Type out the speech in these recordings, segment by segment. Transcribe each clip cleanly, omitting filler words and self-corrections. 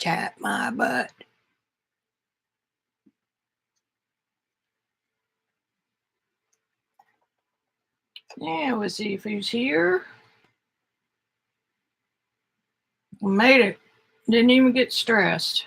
tap my butt. Yeah, we'll see if he's here. Made it. Didn't even get stressed.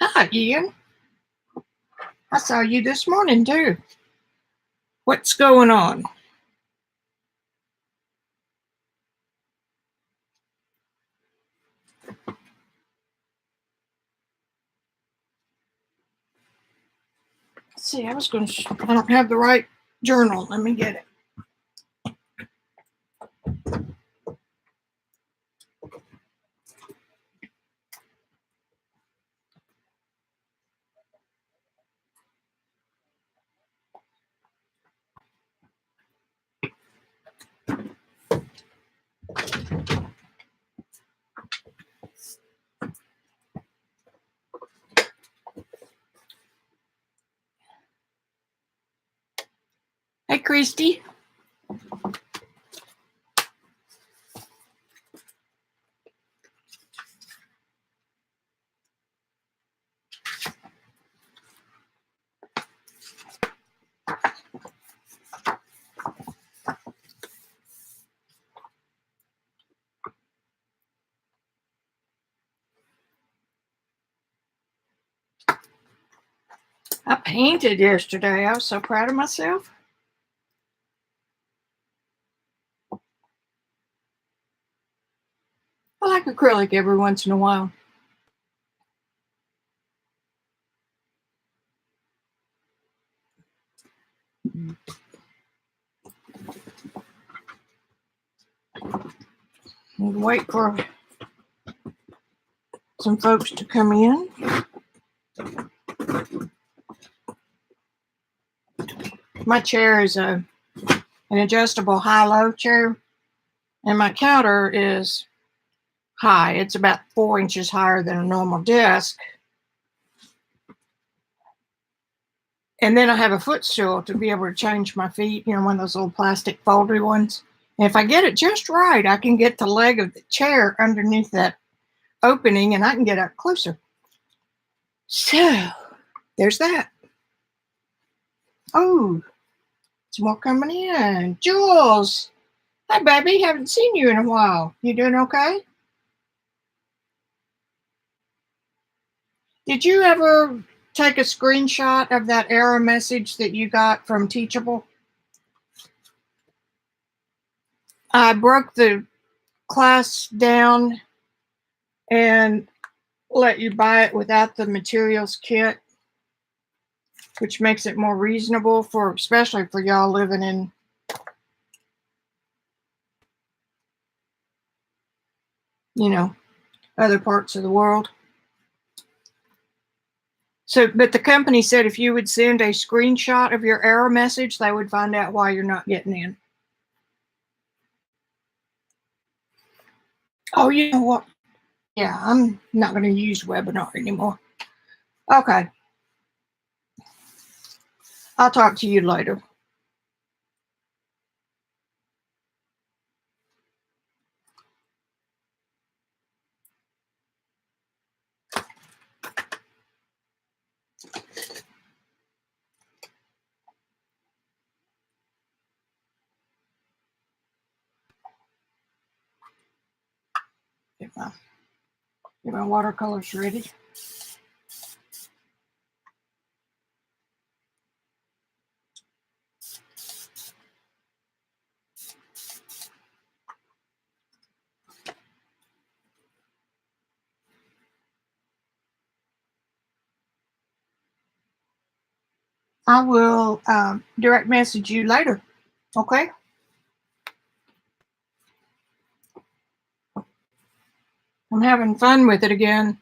Hi, Ian. I saw you this morning, too. What's going on? Let's see, I don't have the right journal. Let me get it. Hey, Christy. I painted yesterday. I was so proud of myself. I like acrylic every once in a while. Wait for some folks to come in. My chair is an adjustable high-low chair, and my counter is high. It's about 4 inches higher than a normal desk. And then I have a footstool to be able to change my feet, one of those little plastic folder ones. And if I get it just right, I can get the leg of the chair underneath that opening and I can get up closer. So there's that. Oh, some more coming in. Jules. Hi, baby. Haven't seen you in a while. You doing okay? Did you ever take a screenshot of that error message that you got from Teachable? I broke the class down and let you buy it without the materials kit, which makes it more reasonable especially for y'all living in other parts of the world. So, but the company said if you would send a screenshot of your error message, they would find out why you're not getting in. Oh, you know what? Yeah, I'm not going to use webinar anymore. Okay. I'll talk to you later. Get my watercolors ready. I will direct message you later. Okay? I'm having fun with it again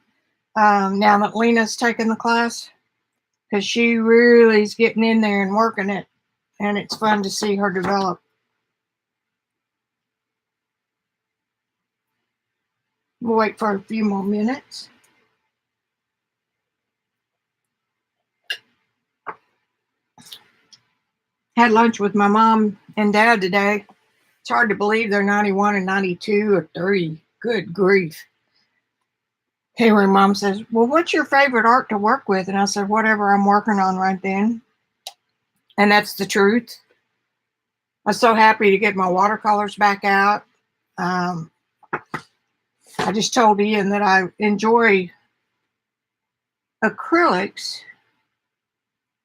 now that Lena's taking the class, because she really is getting in there and working it, and it's fun to see her develop. We'll wait for a few more minutes. Had lunch with my mom and dad today. It's hard to believe they're 91 and 92 or 30. Good grief. Anyway, mom says, well, what's your favorite art to work with? And I said, whatever I'm working on right then. And that's the truth. I was so happy to get my watercolors back out. I just told Ian that I enjoy acrylics,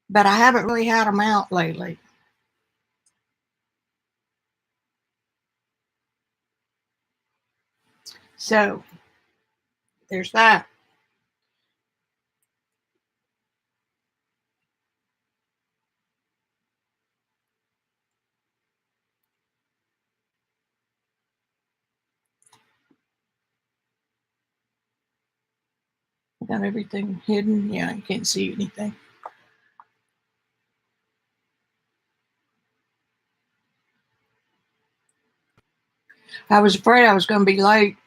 but I haven't really had them out lately. So there's that. Got everything hidden. Yeah, you can't see anything. I was afraid I was going to be late.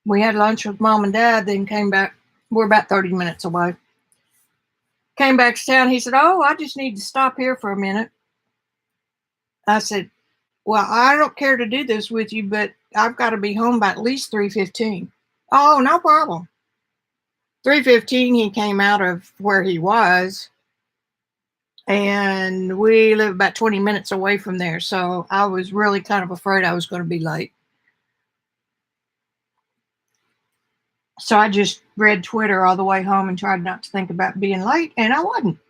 We had lunch with mom and dad, then came back. We're about 30 minutes away. Came back to town. He said, oh, I just need to stop here for a minute. I said, well, I don't care to do this with you, but I've got to be home by at least 3:15. Oh, no problem. 3:15, he came out of where he was, and we live about 20 minutes away from there. So I was really kind of afraid I was going to be late. So I just read Twitter all the way home and tried not to think about being late, and I wasn't.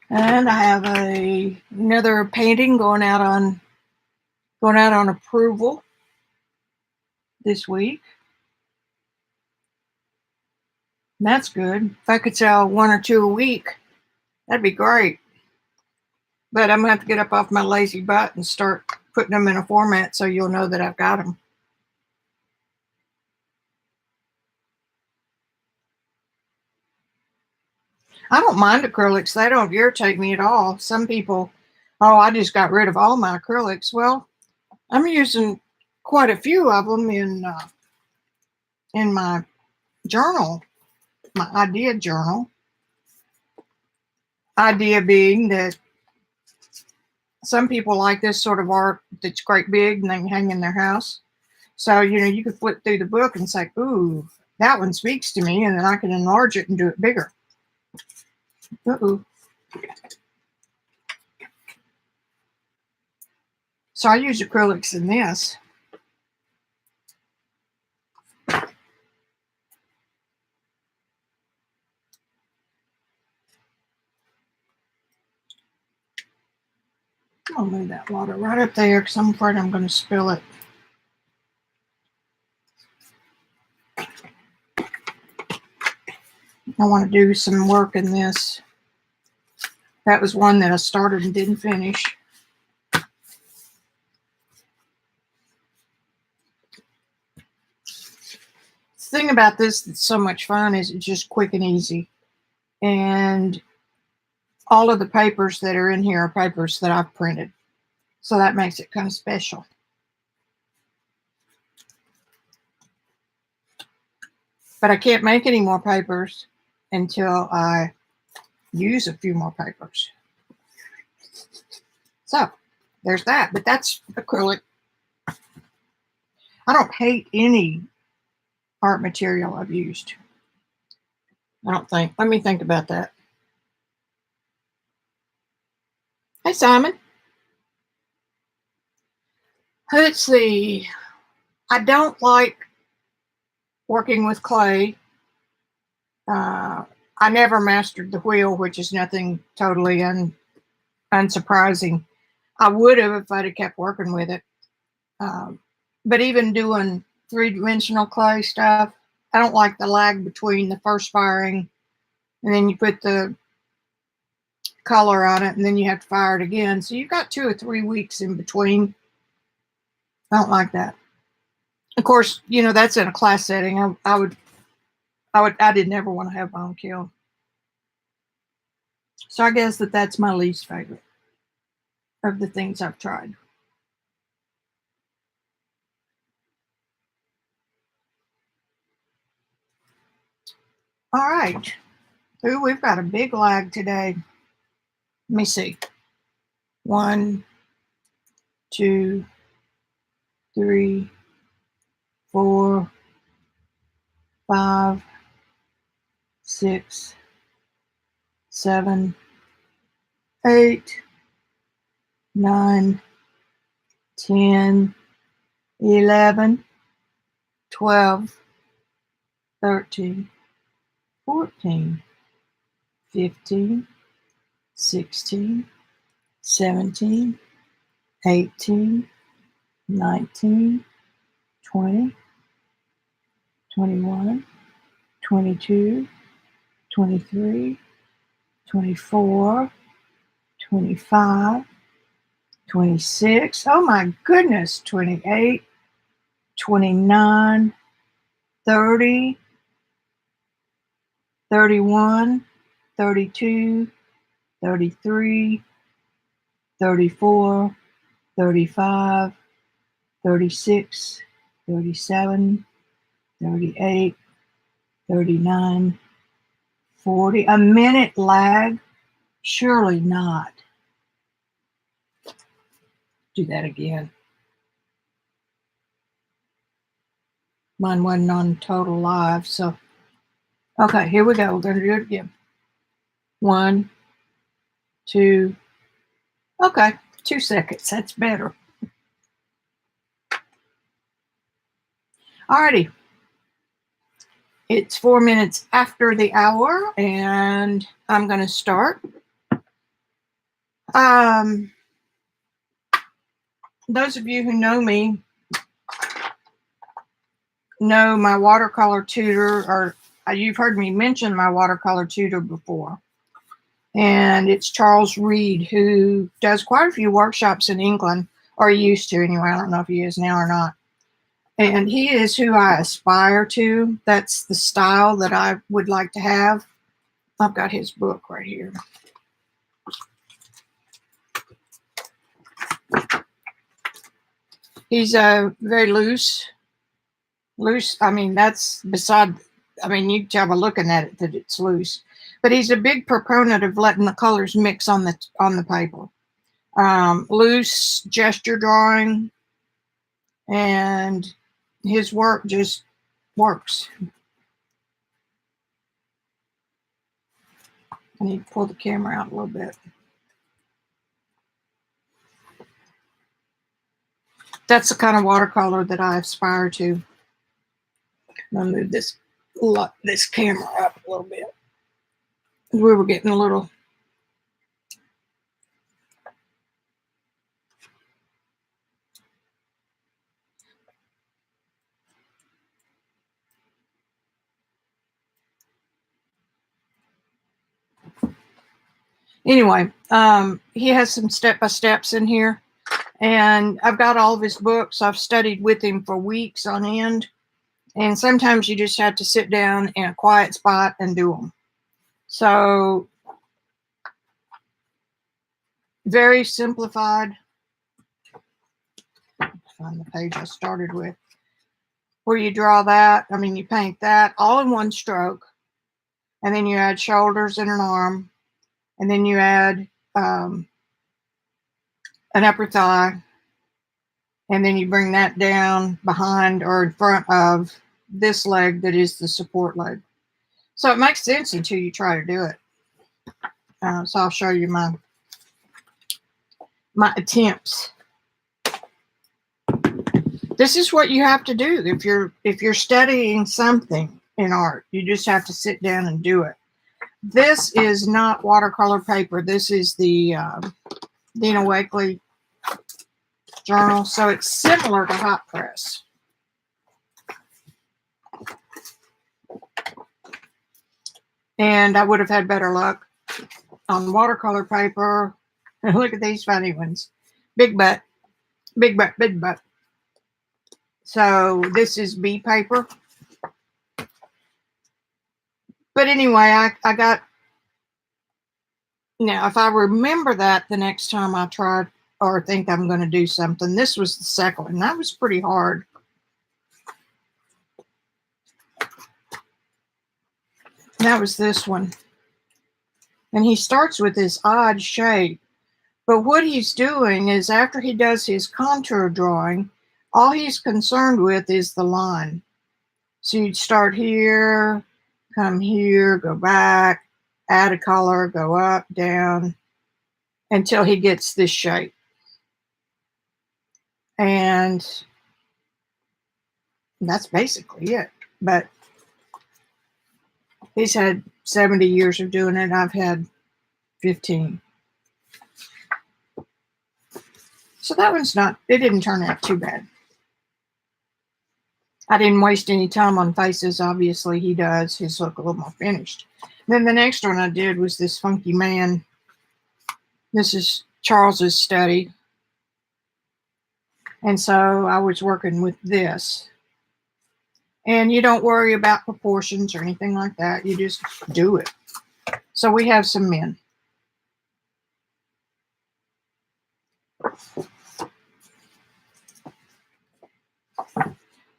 And I have another painting going out on approval this week. And that's good. If I could sell 1 or 2 a week, that'd be great. But I'm gonna have to get up off my lazy butt and start putting them in a format so you'll know that I've got them. I don't mind acrylics. They don't irritate me at all. Some people, oh, I just got rid of all my acrylics. Well, I'm using quite a few of them in my journal, my idea journal. Idea being that some people like this sort of art that's great big and they can hang in their house. So, you could flip through the book and say, ooh, that one speaks to me, and then I can enlarge it and do it bigger. Uh-oh. So I use acrylics in this. I'll move that water right up there because I'm afraid I'm going to spill it. I want to do some work in this. That was one that I started and didn't finish. The thing about this that's so much fun is it's just quick and easy. And all of the papers that are in here are papers that I've printed. So that makes it kind of special. But I can't make any more papers until I use a few more papers. So there's that. But that's acrylic. I don't hate any art material I've used. I don't think. Let me think about that. Hey, Simon. Let's see. I don't like working with clay. I never mastered the wheel, which is nothing totally unsurprising. I would have if I'd have kept working with it. But even doing 3-dimensional clay stuff, I don't like the lag between the first firing and then you put the color on it and then you have to fire it again. So you've got 2 or 3 weeks in between. I don't like that. Of course, that's in a class setting. I did never want to have my own kiln. So I guess that's my least favorite. of the things I've tried. All right. Ooh, we've got a big lag today. Let me see. 1, 2, 3, 4, 5, 6, 7, 8, 9, 10, 11, 12, 13, 14, 15, 16, 17, 18, 19, 20, 21, 22, 23, 24, 25, 26, oh my goodness, 28, 29, 30, 31, 32, 33, 34, 35, 36, 37, 38, 39, 40. A minute lag? Surely not. Do that again. Mine wasn't on total live, so. Okay, here we go. We're going to do it again. 1, 2. Okay, 2 seconds. That's better. Alrighty. It's 4 minutes after the hour, and I'm going to start. Those of you who know me know my watercolor tutor, or you've heard me mention my watercolor tutor before. And it's Charles Reed, who does quite a few workshops in England, or he used to anyway. I don't know if he is now or not. And he is who I aspire to. That's the style that I would like to have. I've got his book right here. He's very loose. I mean, that's beside, I mean, you can tell by looking at it that it's loose. But he's a big proponent of letting the colors mix on the paper. Loose gesture drawing, and his work just works. I need to pull the camera out a little bit. That's the kind of watercolor that I aspire to. I'm gonna move this camera up a little bit. We were getting a little. Anyway, he has some step-by-steps in here, and I've got all of his books. I've studied with him for weeks on end, and sometimes you just have to sit down in a quiet spot and do them. So, very simplified. Find the page I started with, where you draw that. I mean, you paint that all in one stroke, and then you add shoulders and an arm, and then you add an upper thigh, and then you bring that down behind or in front of this leg that is the support leg. So it makes sense until you try to do it. So I'll show you my attempts. This is what you have to do if you're studying something in art. You just have to sit down and do it. This is not watercolor paper. This is the Dina Wakley journal, so it's similar to hot press. And I would have had better luck on watercolor paper. Look at these funny ones. Big butt, big butt, big butt. So this is B paper. But anyway, I got, now if I remember that the next time I try or think I'm going to do something. This was the second one. That was pretty hard. That was this one. And he starts with this odd shape. But what he's doing is after he does his contour drawing, all he's concerned with is the line. So you'd start here, come here, go back, add a color, go up, down, until he gets this shape. And that's basically it. But he's had 70 years of doing it. I've had 15. So that one's it didn't turn out too bad. I didn't waste any time on faces. Obviously, he does. His look a little more finished. Then the next one I did was this funky man. This is Charles's study. And so I was working with this. And you don't worry about proportions or anything like that. You just do it. So we have some men.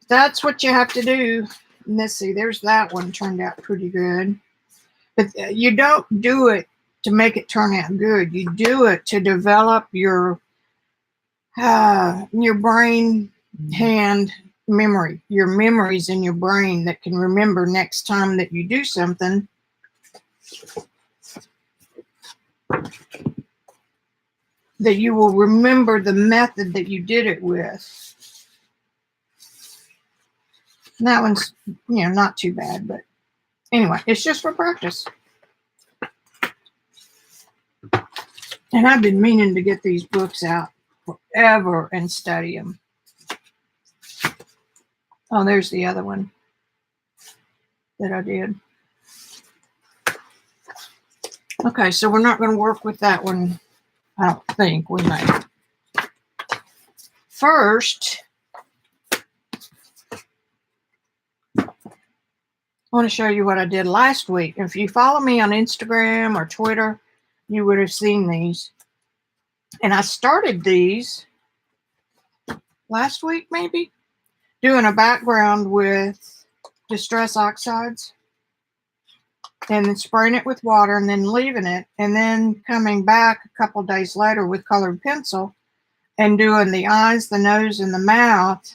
That's what you have to do. And let's see, there's that one turned out pretty good. But you don't do it to make it turn out good. You do it to develop your brain hand memory, your memories in your brain that can remember next time that you do something. That you will remember the method that you did it with. And that one's, not too bad, but anyway, it's just for practice. And I've been meaning to get these books out forever and study them. Oh, there's the other one that I did. Okay, so we're not going to work with that one. I don't think we may. First, I want to show you what I did last week. If you follow me on Instagram or Twitter, you would have seen these. And I started these last week, maybe, doing a background with Distress Oxides and then spraying it with water and then leaving it, and then coming back a couple days later with colored pencil and doing the eyes, the nose, and the mouth,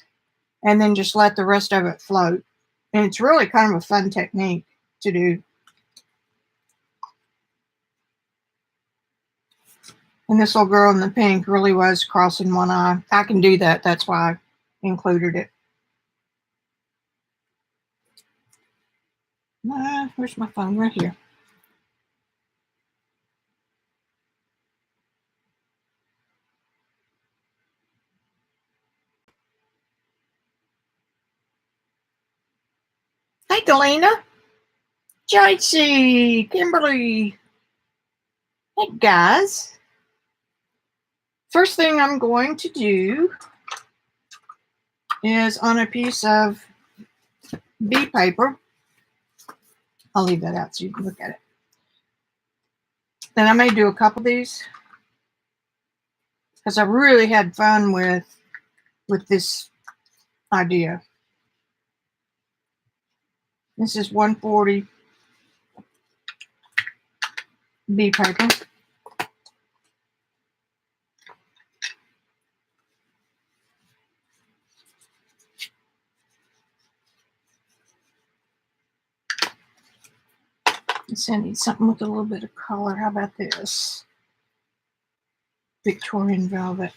and then just let the rest of it float. And it's really kind of a fun technique to do. And this little girl in the pink really was crossing one eye. I can do that. That's why I included it. Where's my phone? Right here. Hey, Galena. JC, Kimberly. Hey, guys. First thing I'm going to do is on a piece of bee paper. I'll leave that out so you can look at it. Then I may do a couple of these because I really had fun with this idea. This is 140 bee paper. I need something with a little bit of color. How about this? Victorian velvet.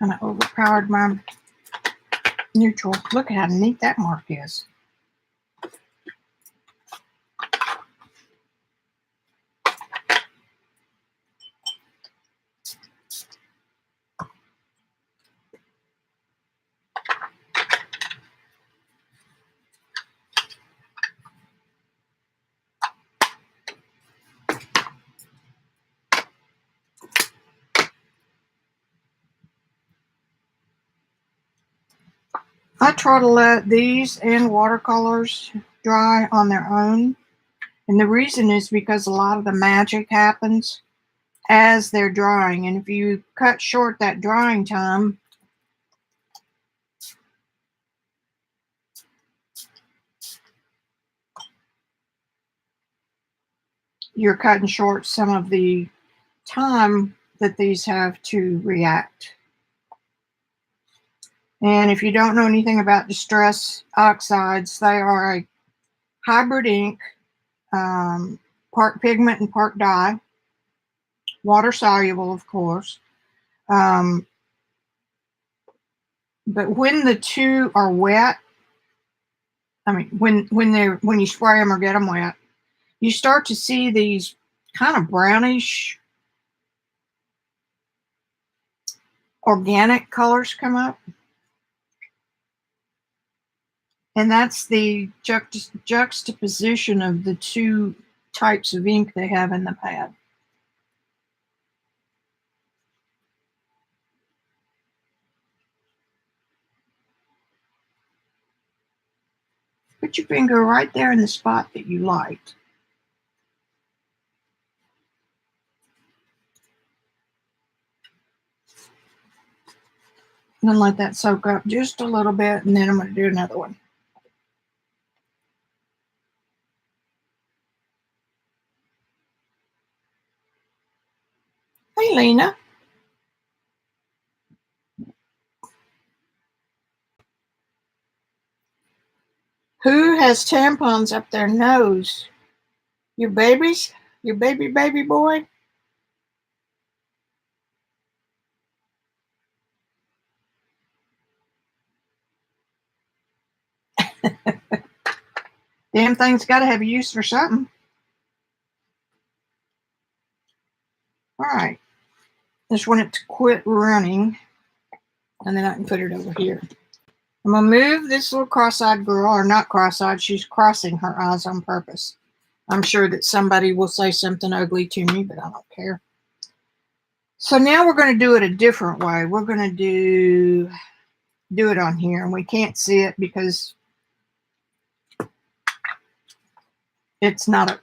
Kind of overpowered my neutral. Look at how neat that mark is. I try to let these and watercolors dry on their own. And the reason is because a lot of the magic happens as they're drying. And if you cut short that drying time, you're cutting short some of the time that these have to react. And if you don't know anything about distress oxides, they are a hybrid ink, part pigment and part dye, water soluble, of course. But when the two are wet, I mean, when you spray them or get them wet, you start to see these kind of brownish organic colors come up. And that's the juxtaposition of the two types of ink they have in the pad. Put your finger right there in the spot that you liked. And then let that soak up just a little bit, and then I'm going to do another one. Hey, Lena. Who has tampons up their nose? Your babies? Your baby boy? Damn thing's got to have a use for something. All right. Just want it to quit running, and then I can put it over here. I'm going to move this little cross-eyed girl, or not cross-eyed, she's crossing her eyes on purpose. I'm sure that somebody will say something ugly to me, but I don't care. So now we're going to do it a different way. We're going to do it on here, and we can't see it because it's not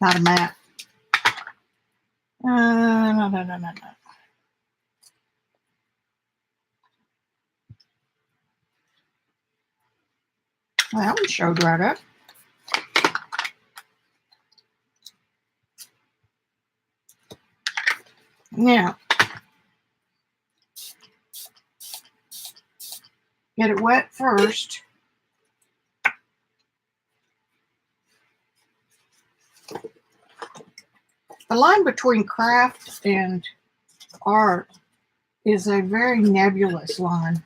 a mat. No. Well, that one showed right up. Now, get it wet first. The line between craft and art is a very nebulous line.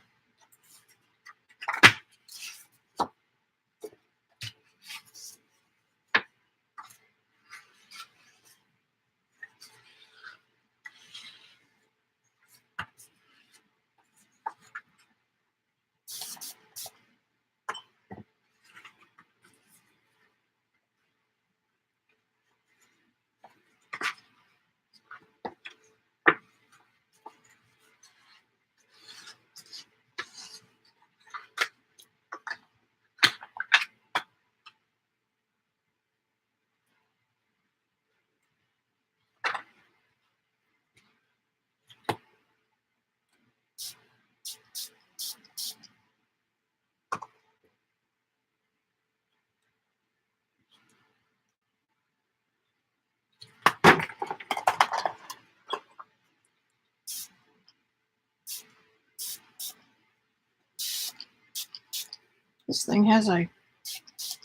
This thing has it's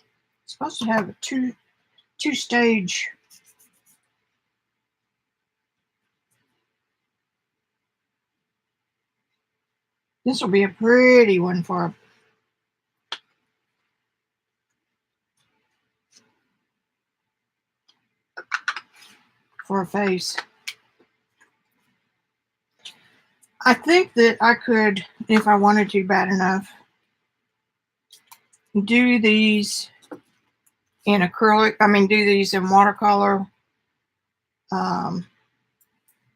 supposed to have a two-stage This will be a pretty one for a face. I think that I could, if I wanted to bad enough, do these in acrylic. I mean, do these in watercolor,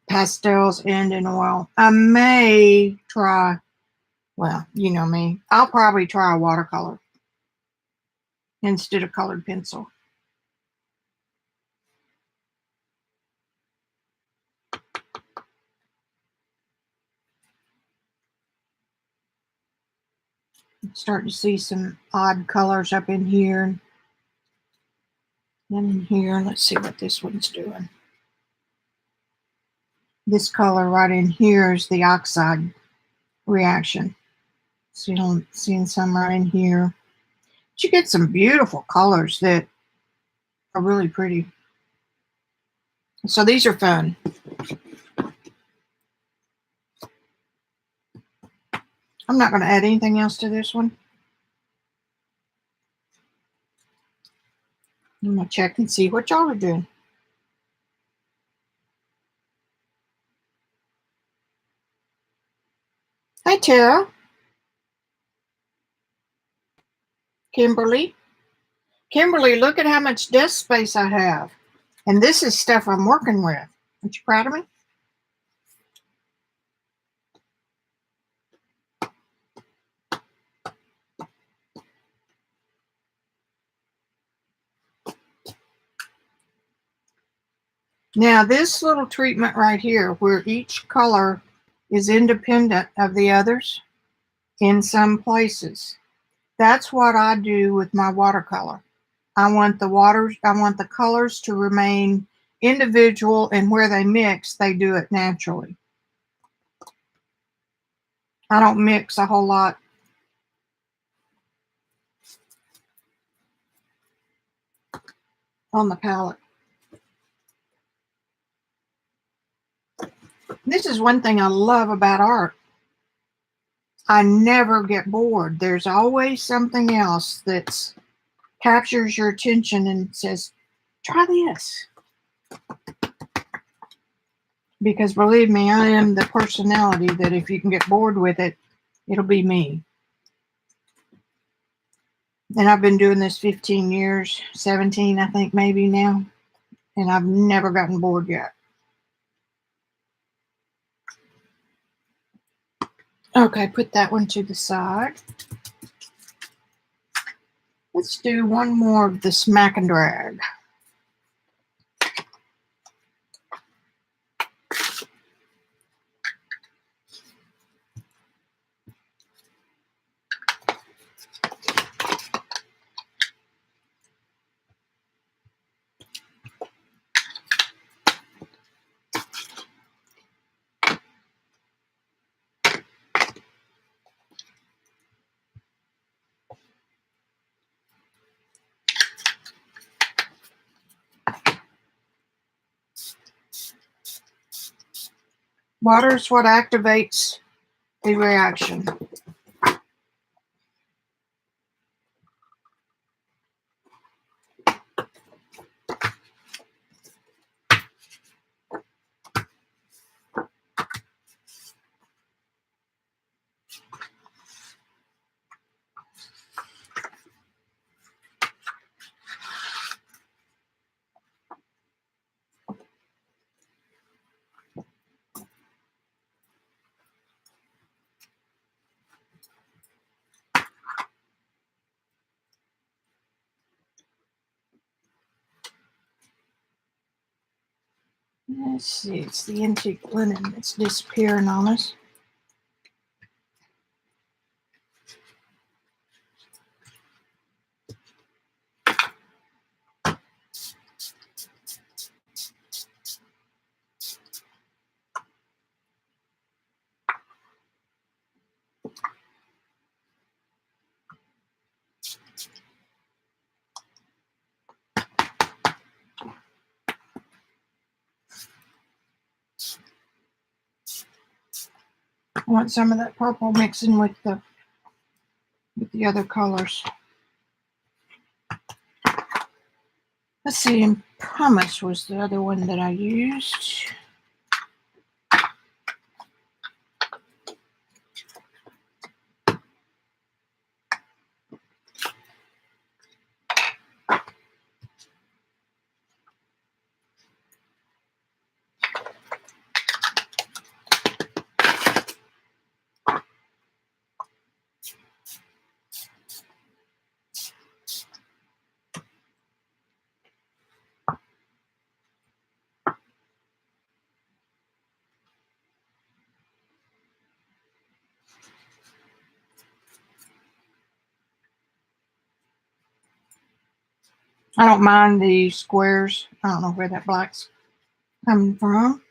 pastels, and in oil. I may try, well, you know me, I'll probably try a watercolor instead of colored pencil. Start to see some odd colors up in here. And in here, let's see what this one's doing. This color right in here is the oxide reaction. So you're seeing some right in here. But you get some beautiful colors that are really pretty. So these are fun. I'm not going to add anything else to this one. I'm going to check and see what y'all are doing. Hi, Tara. Kimberly. Kimberly, look at how much desk space I have. And this is stuff I'm working with. Aren't you proud of me? Now, this little treatment right here, where each color is independent of the others in some places, that's what I do with my watercolor. I want the colors to remain individual, and where they mix, they do it naturally. I don't mix a whole lot. On the palette. This is one thing I love about art. I never get bored. There's always something else that captures your attention and says, try this. Because believe me, I am the personality that if you can get bored with it, it'll be me. And I've been doing this 15 years, 17, I think maybe now. And I've never gotten bored yet. Okay, put that one to the side. Let's do one more of the smack and drag. Water is what activates the reaction. Let's see, it's the antique linen that's disappearing on us. I want some of that purple mixing with the other colors. Let's see, and pumice was the other one that I used. I don't mind the squares. I don't know where that black's coming from.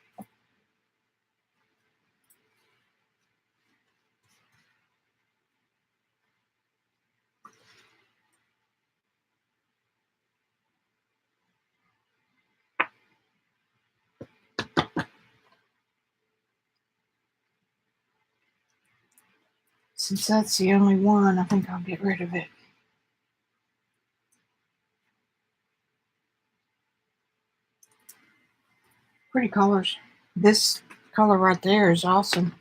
Since that's the only one, I think I'll get rid of it. Pretty colors. This color right there is awesome.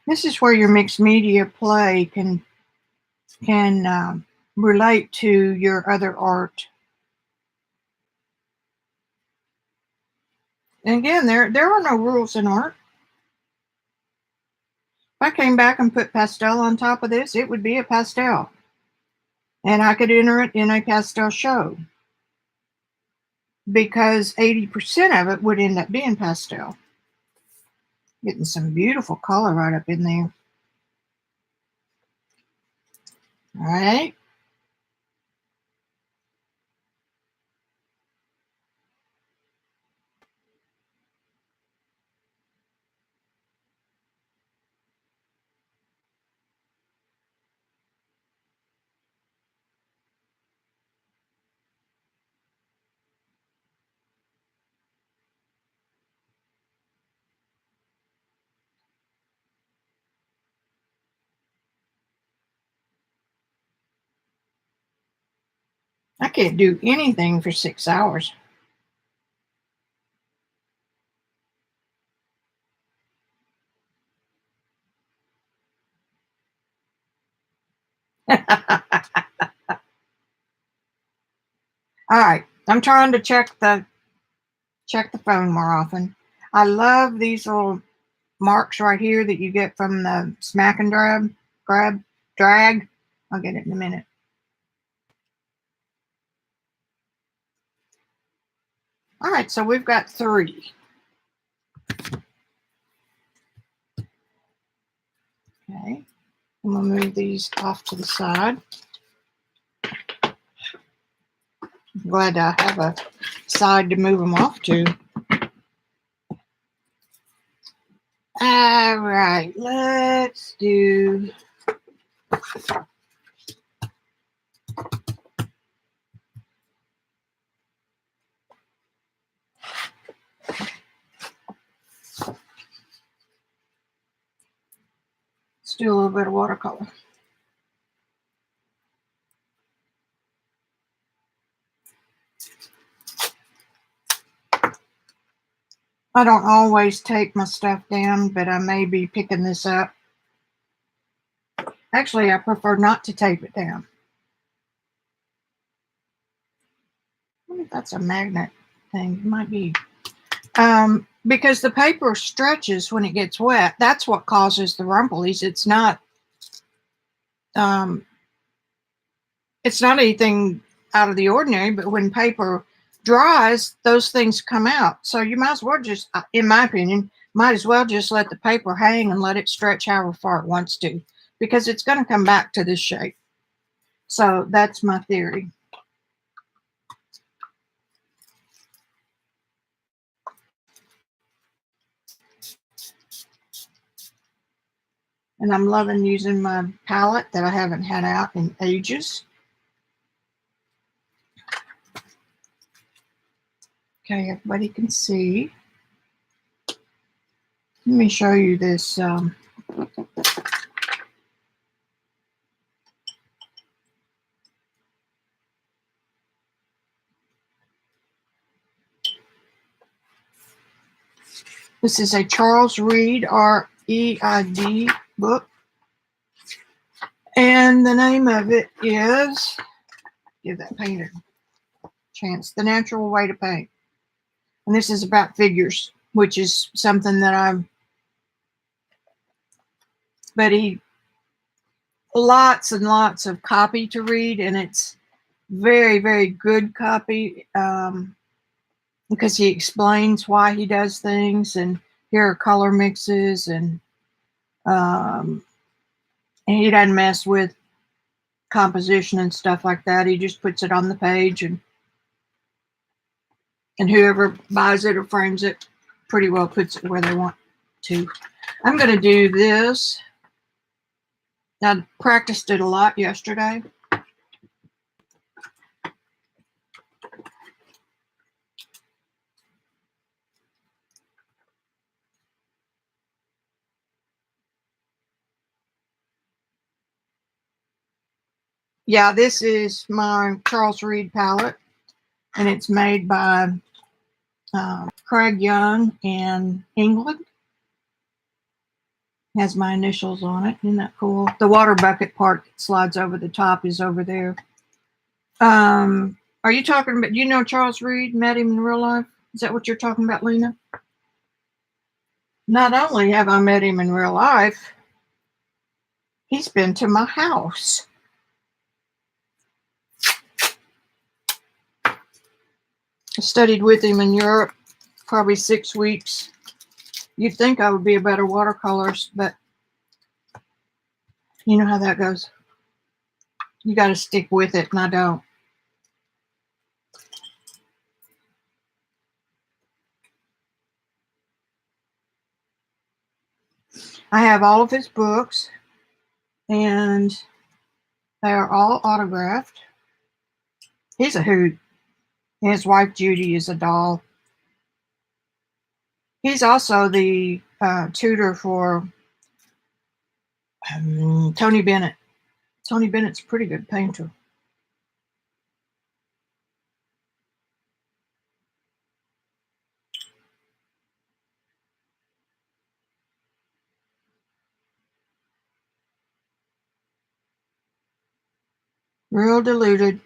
This is where your mixed media play can relate to your other art. And again, there are no rules in art. If I came back and put pastel on top of this, it would be a pastel. And I could enter it in a pastel show because 80% of it would end up being pastel. Getting some beautiful color right up in there. All right. I can't do anything for 6 hours. All right. I'm trying to check the phone more often. I love these little marks right here that you get from the smack and drag. I'll get it in a minute. All right, so we've got 3. Okay, I'm gonna move these off to the side. I'm glad I have a side to move them off to. All right, let's do a little bit of watercolor. I don't always take my stuff down, but I may be picking this up. Actually, I prefer not to tape it down. I wonder if that's a magnet thing. It might be. Because the paper stretches when it gets wet. That's what causes the rumplies. It's not anything out of the ordinary, but when paper dries, those things come out. So you might as well just, in my opinion, might as well just let the paper hang and let it stretch however far it wants to, because it's going to come back to this shape. So that's my theory. And I'm loving using my palette that I haven't had out in ages. Okay, everybody can see. Let me show you this. This is a Charles Reid, R-E-I-D book. And the name of it is, give that painter a chance, The Natural Way to Paint. And this is about figures, which is something that lots and lots of copy to read, and it's very, very good copy, because he explains why he does things, and here are color mixes, and he doesn't mess with composition and stuff like that. He just puts it on the page, and whoever buys it or frames it pretty well puts it where they want to. I'm going to do this. I practiced it a lot yesterday. Yeah, this is my Charles Reid palette, and it's made by Craig Young in England. Has my initials on it. Isn't that cool? The water bucket part that slides over the top is over there. Are you talking about, you know Charles Reid, met him in real life? Is that what you're talking about, Lena? Not only have I met him in real life, he's been to my house. I studied with him in Europe, probably 6 weeks. You'd think I would be a better watercolorist, but you know how that goes. You got to stick with it, and I don't. I have all of his books, and they are all autographed. He's a hoot. His wife Judy is a doll. He's also the tutor for Tony Bennett. Tony Bennett's a pretty good painter. Real diluted.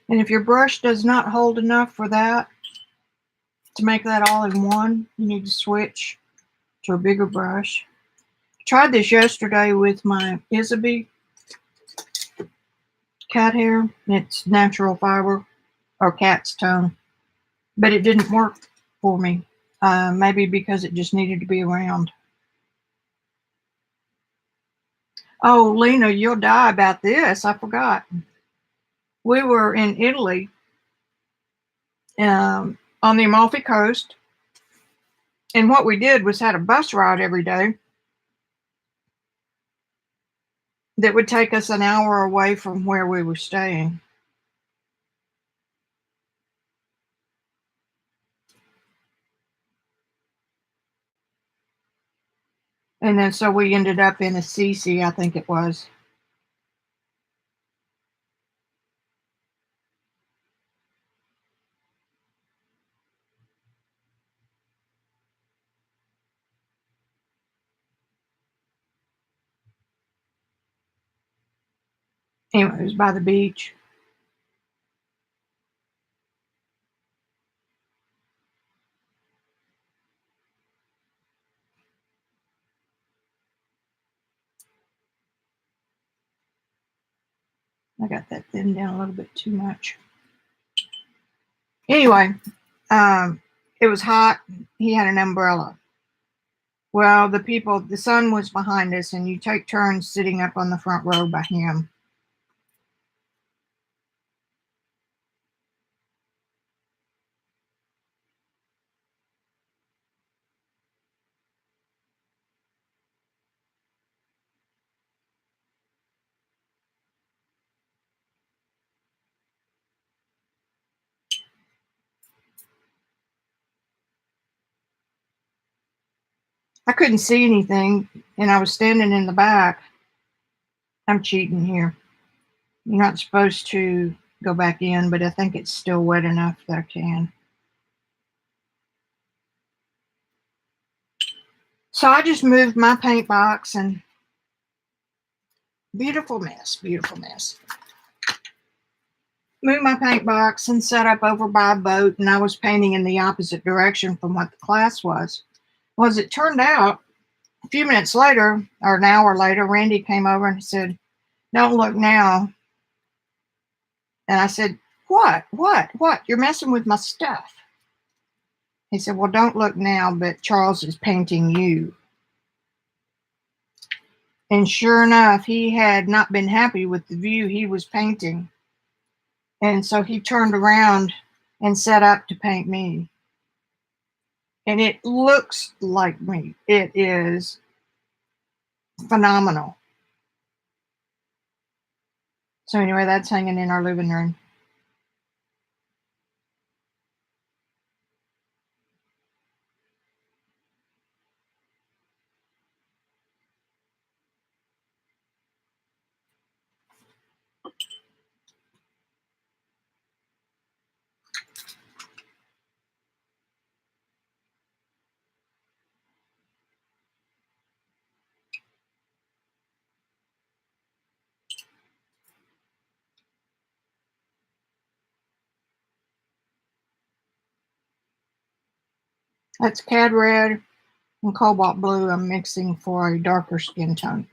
And if your brush does not hold enough for that, to make that all in one, you need to switch to a bigger brush. I tried this yesterday with my Isabie cat hair. It's natural fiber, or cat's tongue, but it didn't work for me. Maybe because it just needed to be around. Oh, Lena, you'll die about this. I forgot. We were in Italy, on the Amalfi Coast, and what we did was had a bus ride every day that would take us an hour away from where we were staying. And then so we ended up in Assisi, I think it was. Anyway, it was by the beach. I got that thinned down a little bit too much. Anyway, it was hot. He had an umbrella. Well, the sun was behind us, and you take turns sitting up on the front row by him. I couldn't see anything, and I was standing in the back. I'm cheating here. You're not supposed to go back in, but I think it's still wet enough that I can. So I just moved my paint box, and beautiful mess, beautiful mess. Moved my paint box and set up over by a boat, and I was painting in the opposite direction from what the class was. Well, as it turned out, a few minutes later, or an hour later, Randy came over and said, "Don't look now." And I said, "What? What? You're messing with my stuff." He said, "Well, don't look now, but Charles is painting you." And sure enough, he had not been happy with the view he was painting. And so he turned around and set up to paint me. And it looks like me. It is phenomenal. So anyway, that's hanging in our living room. That's cad red and cobalt blue I'm mixing for a darker skin tone.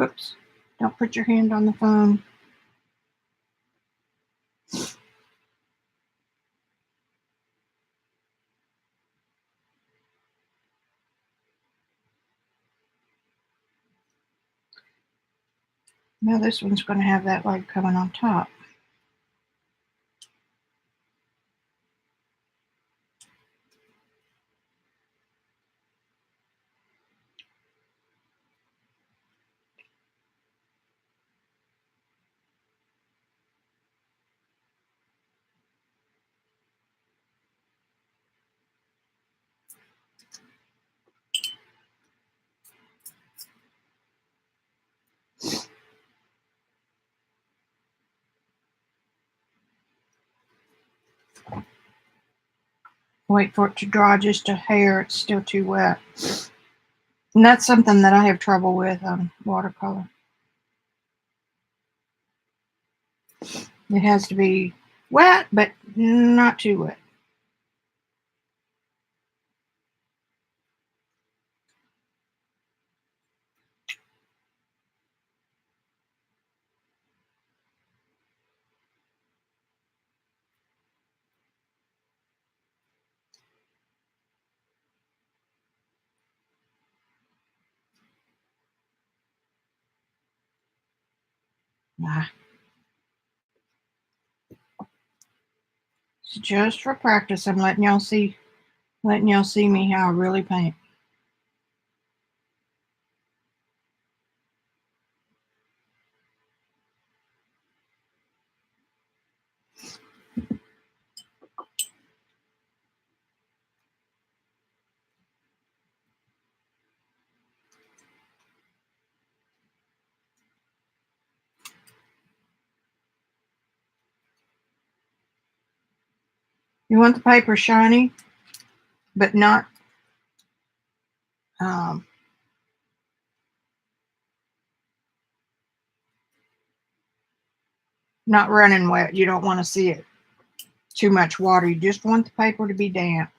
Oops, don't put your hand on the phone. Now this one's going to have that leg coming on top. Wait for it to dry just a hair. It's still too wet. And that's something that I have trouble with on watercolor. It has to be wet, but not too wet. Nah. It's just for practice. I'm letting y'all see me how I really paint. You want the paper shiny, but not not running wet. You don't want to see it too much water. You just want the paper to be damp.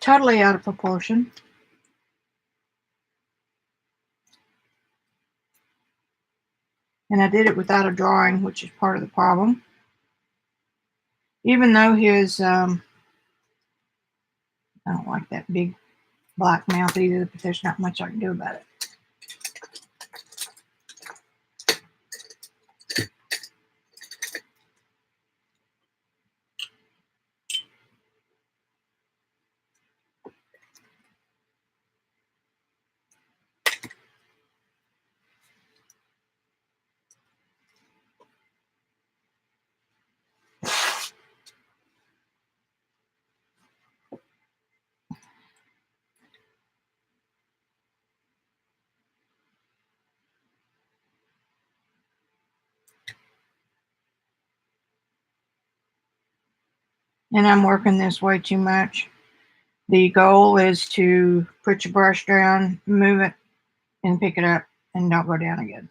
Totally out of proportion. And I did it without a drawing, which is part of the problem. Even though his, I don't like that big black mouth either, but there's not much I can do about it. And I'm working this way too much. The goal is to put your brush down, move it, and pick it up, and don't go down again.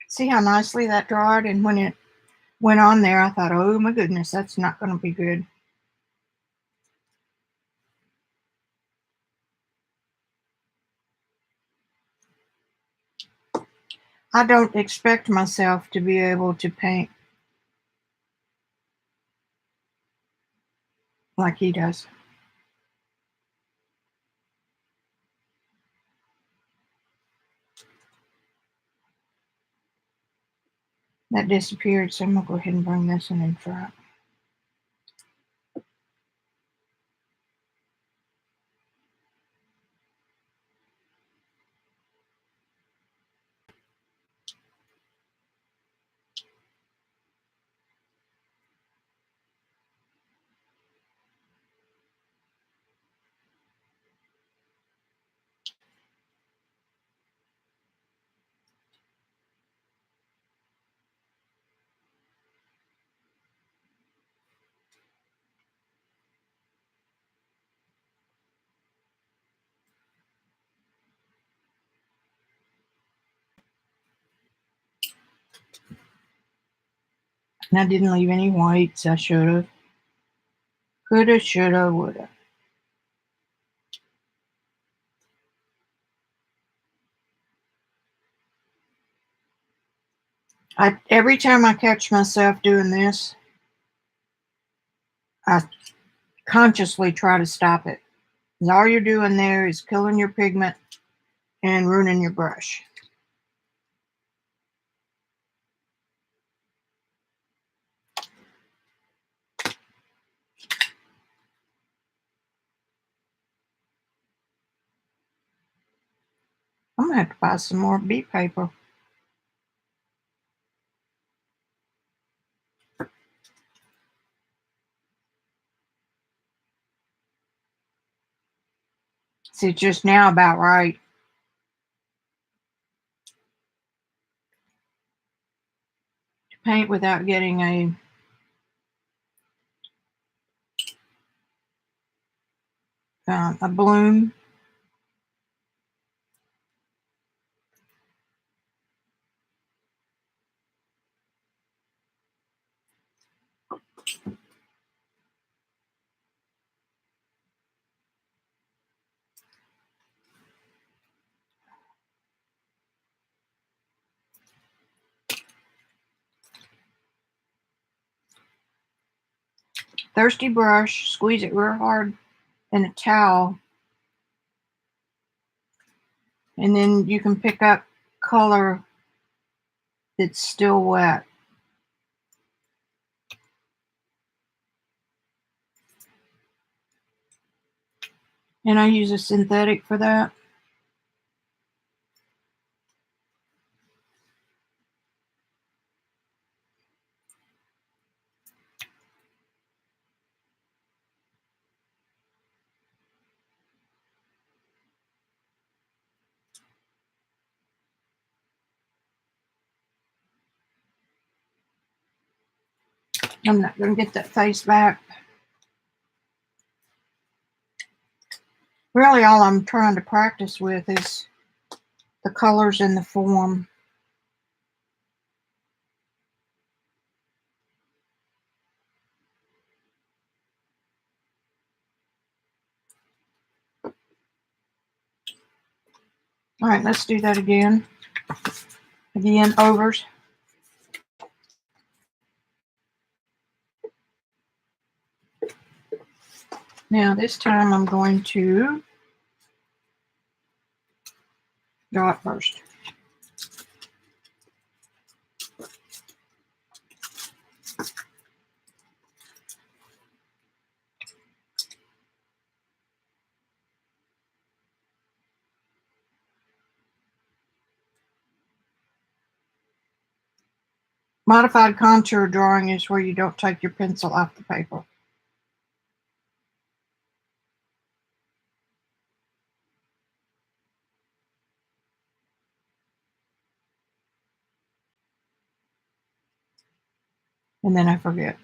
See how nicely that dried? And when it went on there, I thought, oh my goodness, that's not going to be good. I don't expect myself to be able to paint like he does. That disappeared, so I'm going to go ahead and bring this one in front. And I didn't leave any whites. I should have. Coulda, shoulda, woulda. Every time I catch myself doing this, I consciously try to stop it. And all you're doing there is killing your pigment and ruining your brush. I'm gonna have to buy some more bead paper. See, it's just now about right. To paint without getting a bloom. Thirsty brush, squeeze it real hard in a towel, and then you can pick up color that's still wet. And I use a synthetic for that. I'm not going to get that face back. Really, all I'm trying to practice with is the colors and the form. All right, let's do that again. Again, overs. Now this time I'm going to draw it first. Modified contour drawing is where you don't take your pencil off the paper. And then I forget.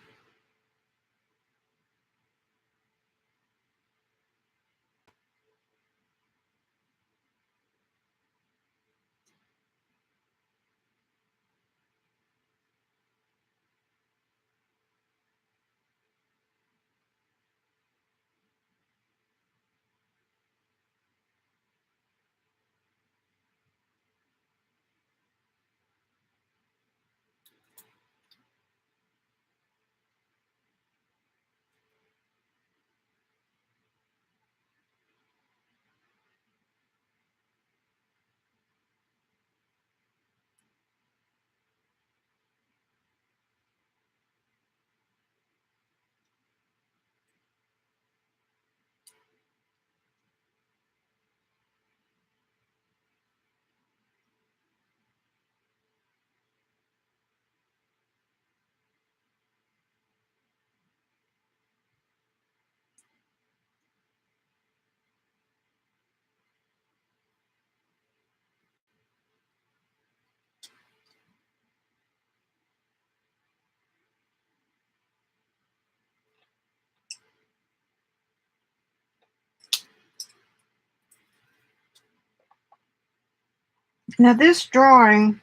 Now this drawing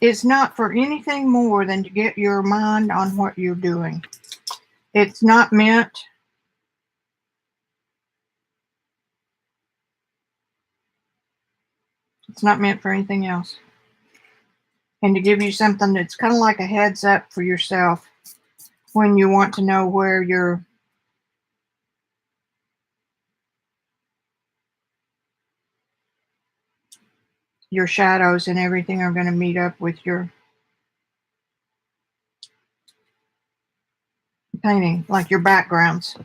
is not for anything more than to get your mind on what you're doing. It's not meant for anything else. and to give you something that's kind of like a heads up for yourself when you want to know where your shadows and everything are going to meet up with your painting, like your backgrounds.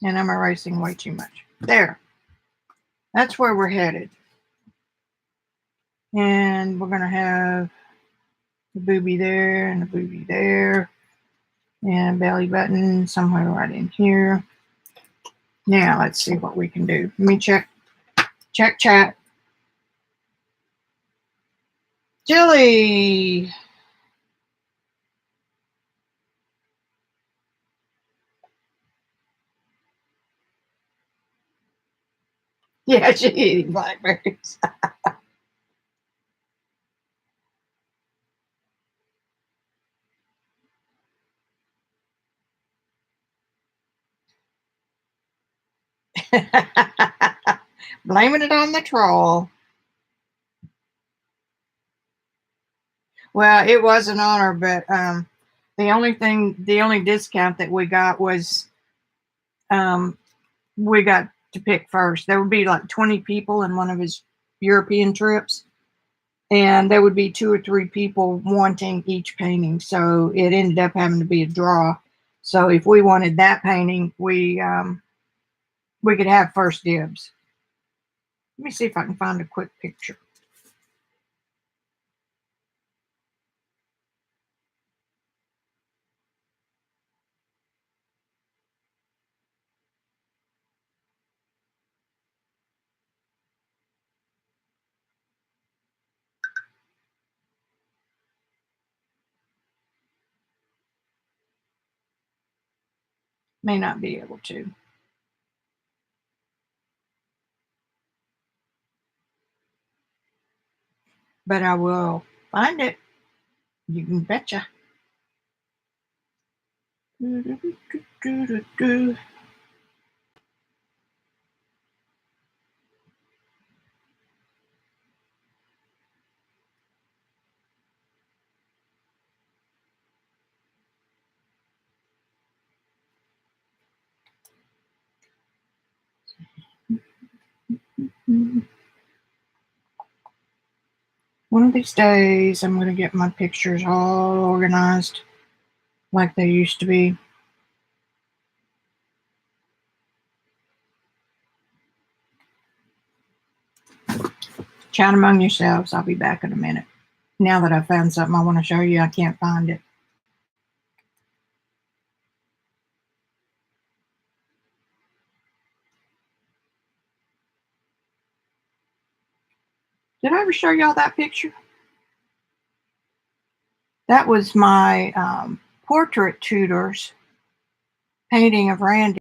And I'm erasing way too much. There. That's where we're headed. And we're going to have the booby there and the booby there. And belly button somewhere right in here. Now let's see what we can do. Let me check chat. Jilly. Yeah, she's eating blackberries. Blaming it on the troll. Well, it was an honor, but the only discount that we got was we got to pick first. There would be like 20 people in one of his European trips, and there would be 2 or 3 people wanting each painting. So it ended up having to be a draw. So if we wanted that painting, we could have first dibs. Let me see if I can find a quick picture. May not be able to, but I will find it. You can betcha. One of these days, I'm going to get my pictures all organized like they used to be. Chat among yourselves. I'll be back in a minute. Now that I've found something I want to show you, I can't find it. Did I ever show y'all that picture? That was my portrait tutor's painting of Randy.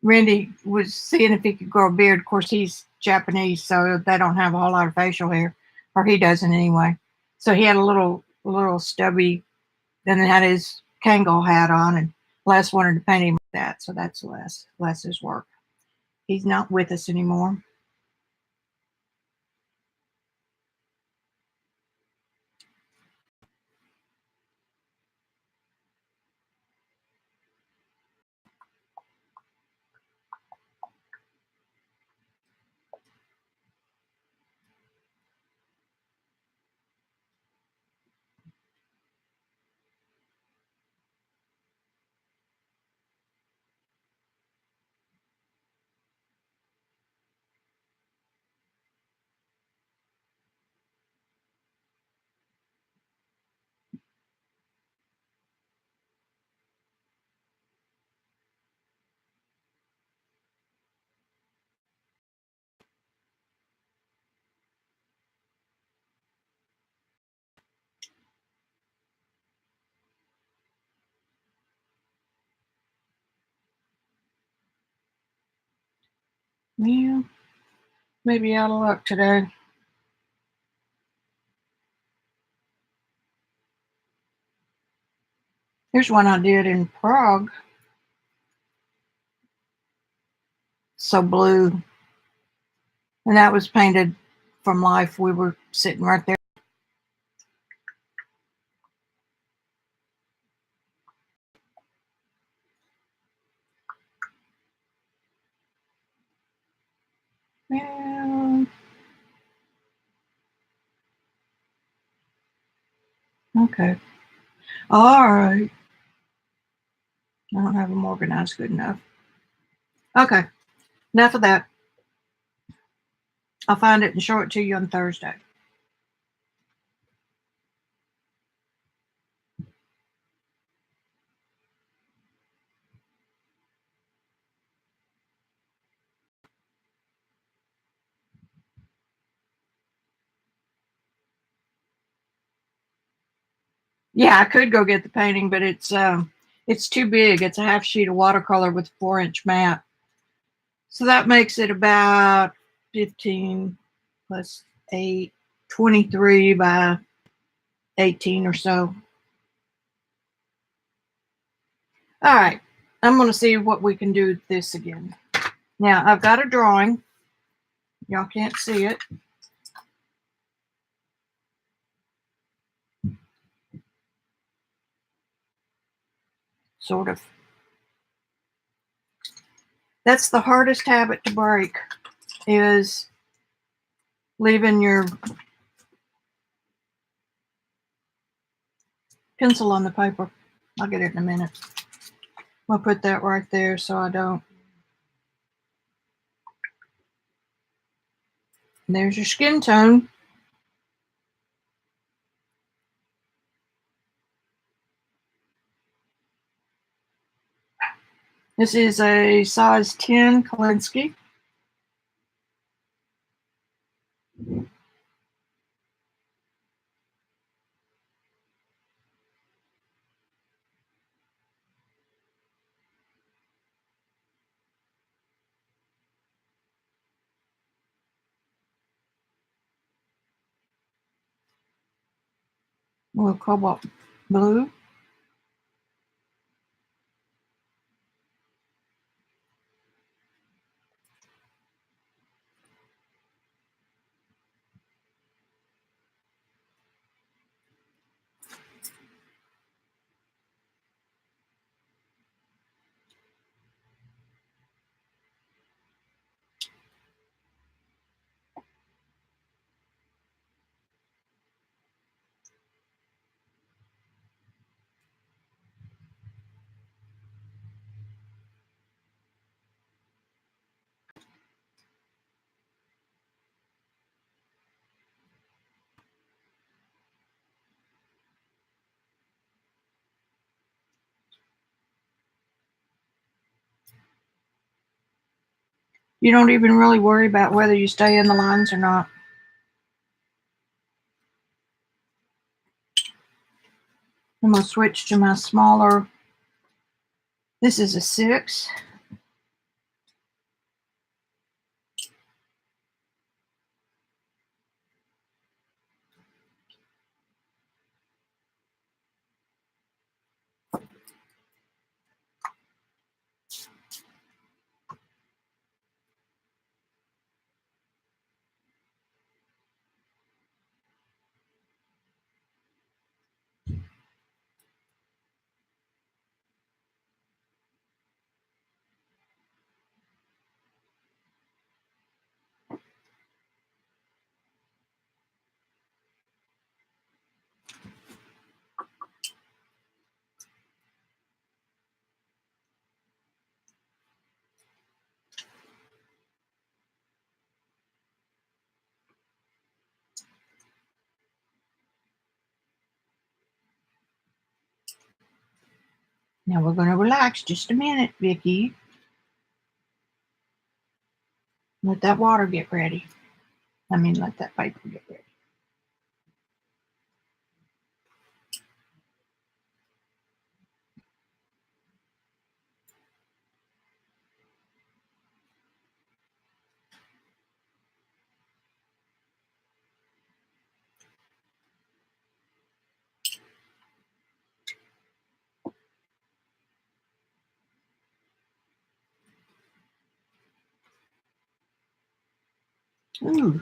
Randy was seeing if he could grow a beard. Of course, he's Japanese, so they don't have a whole lot of facial hair, or he doesn't anyway. So he had a little stubby, then had his Kangol hat on, and Les wanted to paint him like that, so that's Les's work. He's not with us anymore. Yeah, maybe out of luck today. Here's one I did in Prague. so blue. And that was painted from life. We were sitting right there. Yeah. Okay. All right. I don't have them organized good enough. Okay. Enough of that. I'll find it and show it to you on Thursday. Yeah, I could go get the painting, but it's too big. It's a half sheet of watercolor with 4-inch mat. So that makes it about 15 plus 8, 23 by 18 or so. All right, I'm going to see what we can do with this again. Now, I've got a drawing. Y'all can't see it. Sort of. That's the hardest habit to break, is leaving your pencil on the paper. I'll get it in a minute. I'll put that right there so I don't. And there's your skin tone. This is a size 10 Kolinsky. A little cobalt blue. You don't even really worry about whether you stay in the lines or not. I'm going to switch to my smaller. This is a 6. Now we're going to relax just a minute, Vicki. Let that water get ready. Let that paper get ready. Ooh.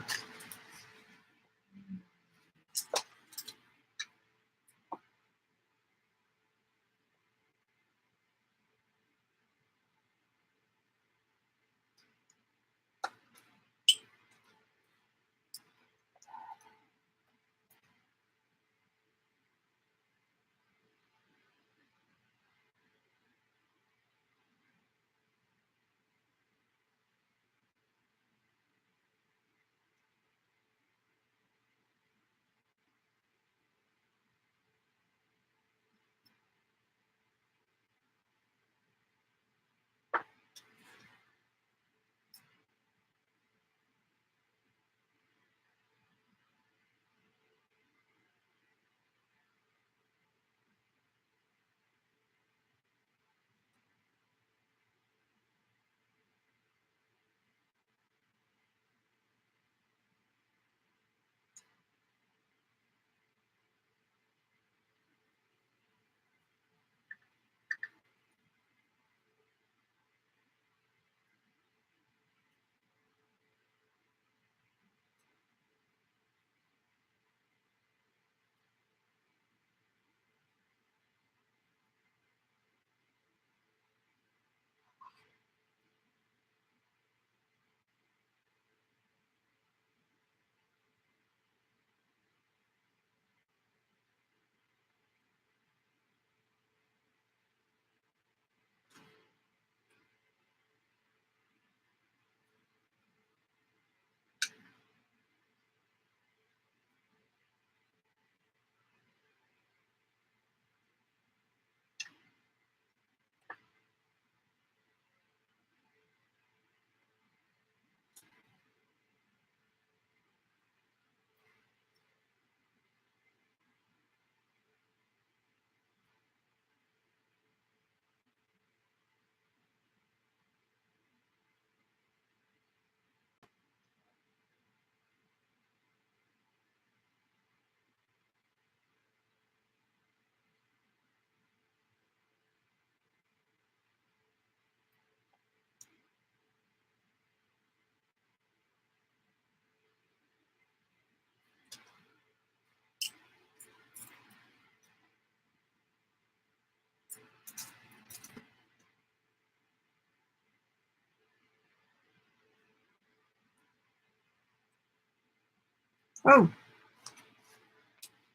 Oh,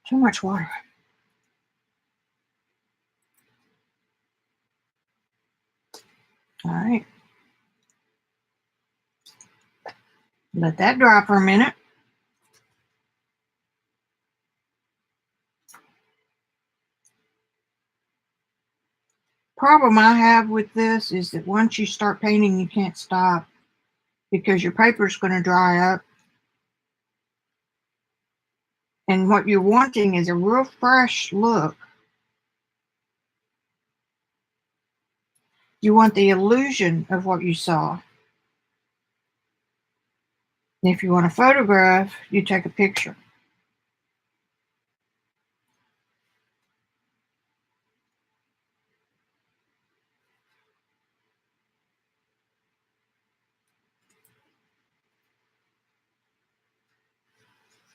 too much water. All right. Let that dry for a minute. Problem I have with this is that once you start painting, you can't stop because your paper's going to dry up. And what you're wanting is a real fresh look. You want the illusion of what you saw. And if you want a photograph, you take a picture.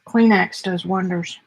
Kleenex does wonders.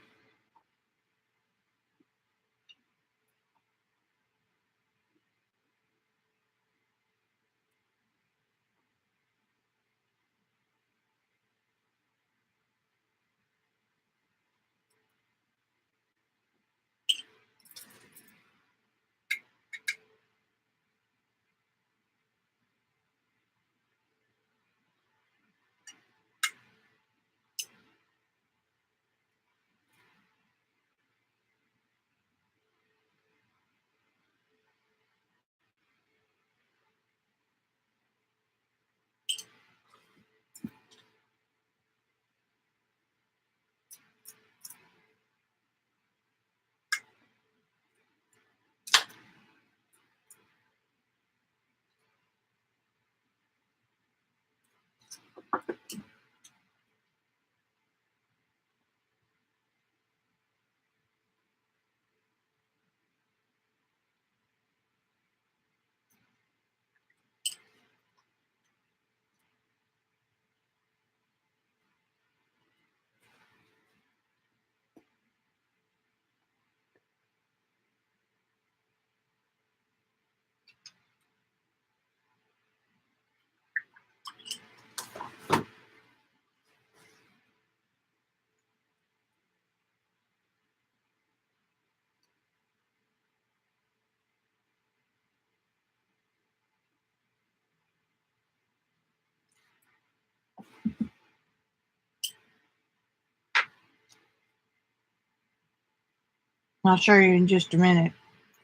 I'll show you in just a minute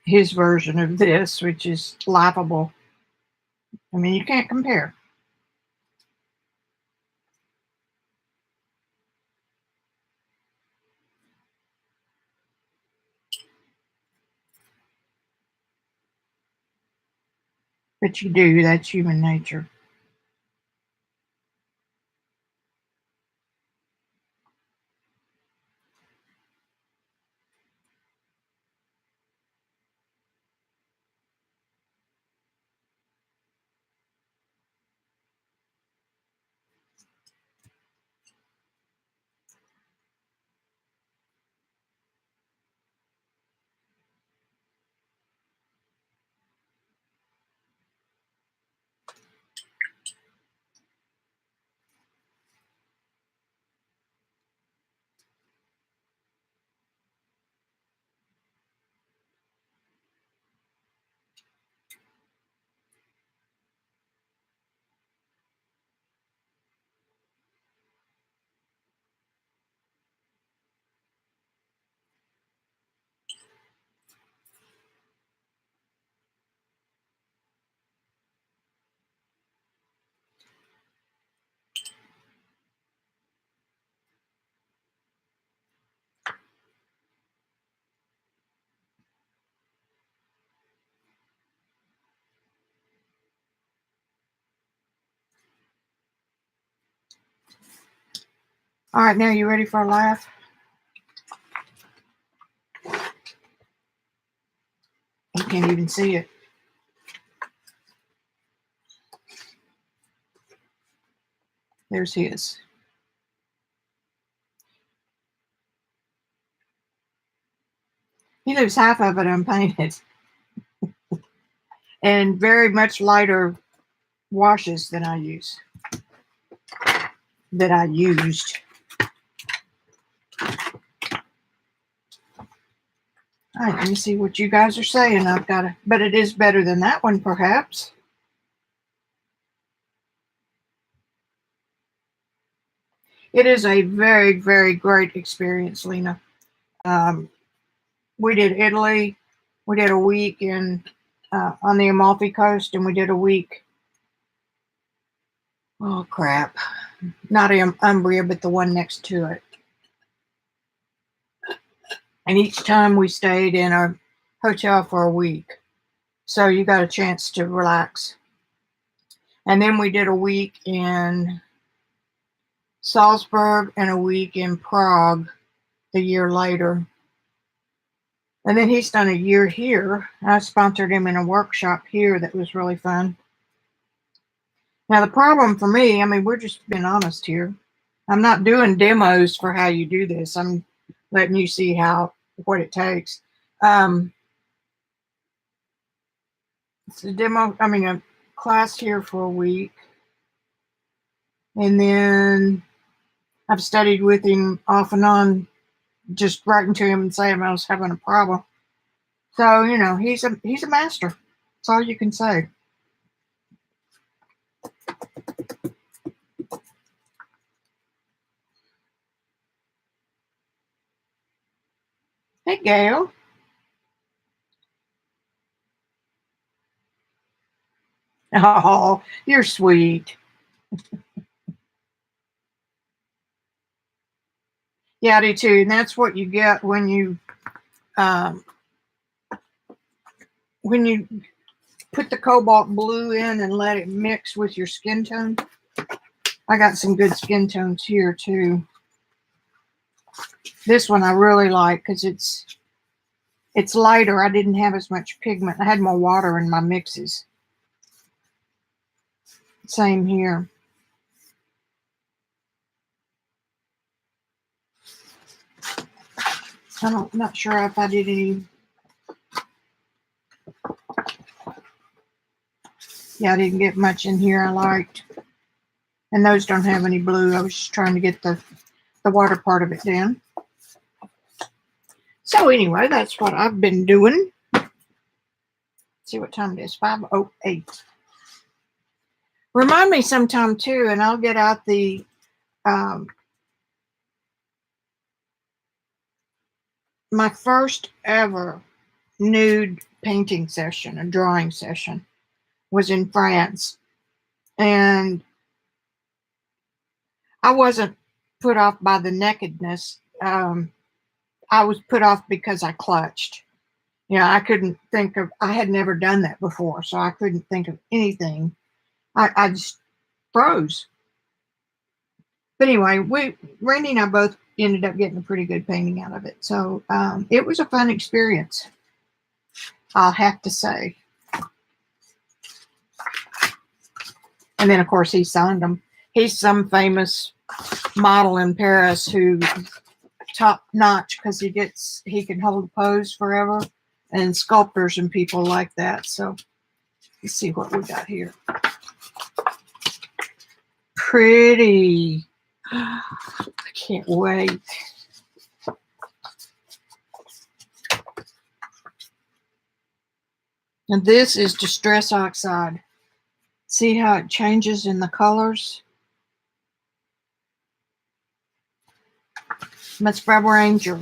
his version of this, which is laughable. I mean, you can't compare. But you do. That's human nature. All right, now you ready for a laugh? You can't even see it. There's his. He leaves half of it unpainted and very much lighter washes than I use. That I used. All right, let me see what you guys are saying. But it is better than that one, perhaps. It is a very, very great experience, Lena. Um, we did Italy. We did a week on the Amalfi Coast, and we did a week. Oh crap! Not Umbria, but the one next to it. And each time we stayed in a hotel for a week, so you got a chance to relax. And then we did a week in Salzburg and a week in Prague a year later. And then he's done a year here. I sponsored him in a workshop here that was really fun. Now, the problem for me, I mean, we're just being honest here. I'm not doing demos for how you do this. I'm letting you see what it takes. It's a class here for a week. And then I've studied with him off and on, just writing to him and saying I was having a problem. So, he's a master. That's all you can say. Hey, Gail. Oh, you're sweet. Yeah, I do too. And that's what you get when you put the cobalt blue in and let it mix with your skin tone. I got some good skin tones here too. This one I really like because it's lighter. I didn't have as much pigment. I had more water in my mixes. Same here. I'm not sure if I did any. Yeah, I didn't get much in here I liked. And those don't have any blue. I was just trying to get the water part of it down. So anyway, that's what I've been doing. Let's see what time it is. 5:08. Remind me sometime too, and I'll get out the my first ever nude painting session, a drawing session, was in France. And I wasn't put off by the nakedness. I was put off because I clutched. You know, I couldn't think of, I had never done that before, so I couldn't think of anything. I just froze. But anyway, Randy and I both ended up getting a pretty good painting out of it. So it was a fun experience, I'll have to say. And then, of course, he signed them. He's some famous model in Paris who top notch because he can hold a pose forever, and sculptors and people like that. So let's see what we got here. Pretty. I can't wait. And this is Distress Oxide. See how it changes in the colors? That's Rebel Ranger.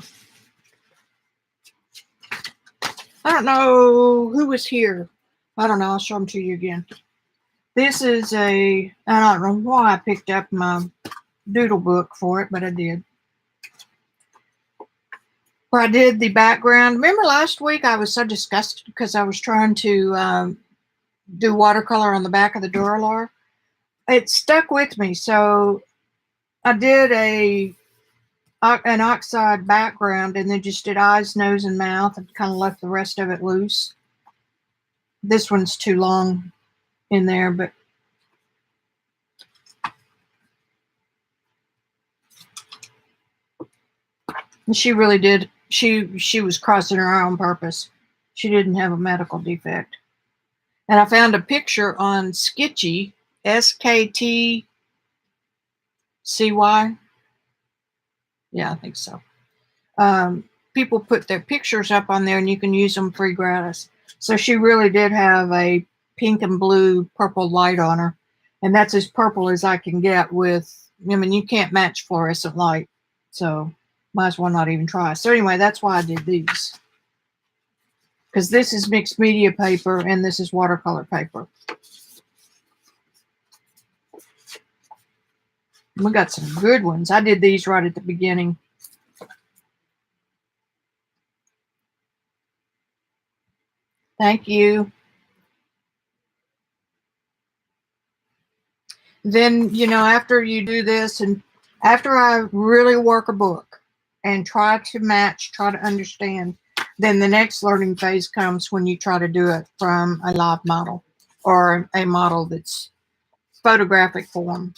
I don't know who was here. I don't know. I'll show them to you again. This is I don't know why I picked up my doodle book for it, but I did. Where I did the background. Remember last week I was so disgusted because I was trying to do watercolor on the back of the Duralar. It stuck with me, so I did an oxide background and then just did eyes, nose, and mouth and kind of left the rest of it loose. This one's too long in there, but she really did. She was crossing her eye on purpose. She didn't have a medical defect. And I found a picture on Sketchy, SKTCY. Yeah, I think so. People put their pictures up on there and you can use them free gratis. So she really did have a pink and blue purple light on her. And that's as purple as I can get with, I mean, you can't match fluorescent light. So might as well not even try. So anyway, that's why I did these. Because this is mixed media paper and this is watercolor paper. We got some good ones. I did these right at the beginning. Thank you. Then, you know, after you do this and after I really work a book and try to match, try to understand, then the next learning phase comes when you try to do it from a live model or a model that's photographic form,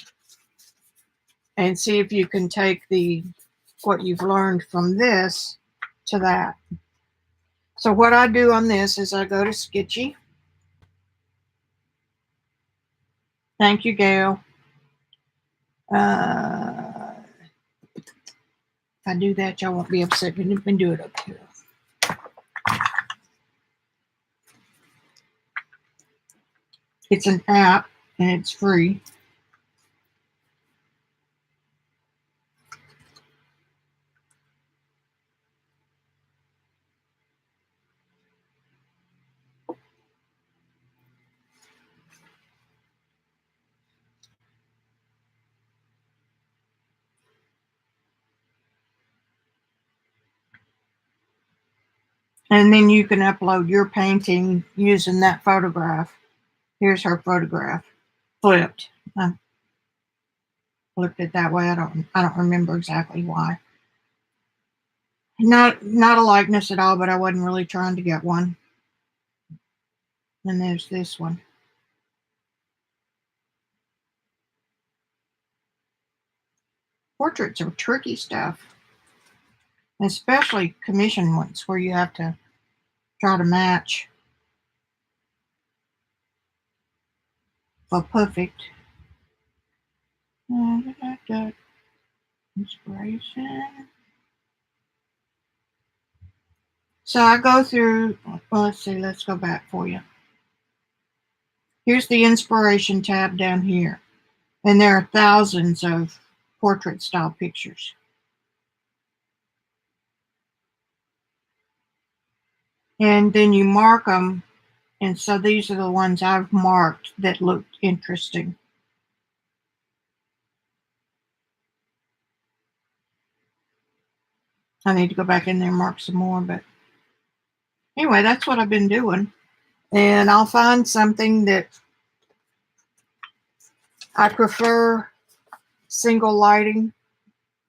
and see if you can take what you've learned from this to that. So what I do on this is I go to Sketchy. Thank you, Gail. If I do that, y'all won't be upset. You can do it up here. It's an app and it's free. And then you can upload your painting using that photograph. Here's her photograph, flipped. I flipped it that way. I don't remember exactly why. Not a likeness at all, but I wasn't really trying to get one. And there's this one. Portraits are tricky stuff, especially commission ones where you have to try to match for perfect. Inspiration. So I go through, well, let's see, let's go back for you. Here's the inspiration tab down here. And there are thousands of portrait style pictures. And then you mark them. And so these are the ones I've marked that looked interesting. I need to go back in there and mark some more, but anyway, that's what I've been doing. And I'll find something that I prefer single lighting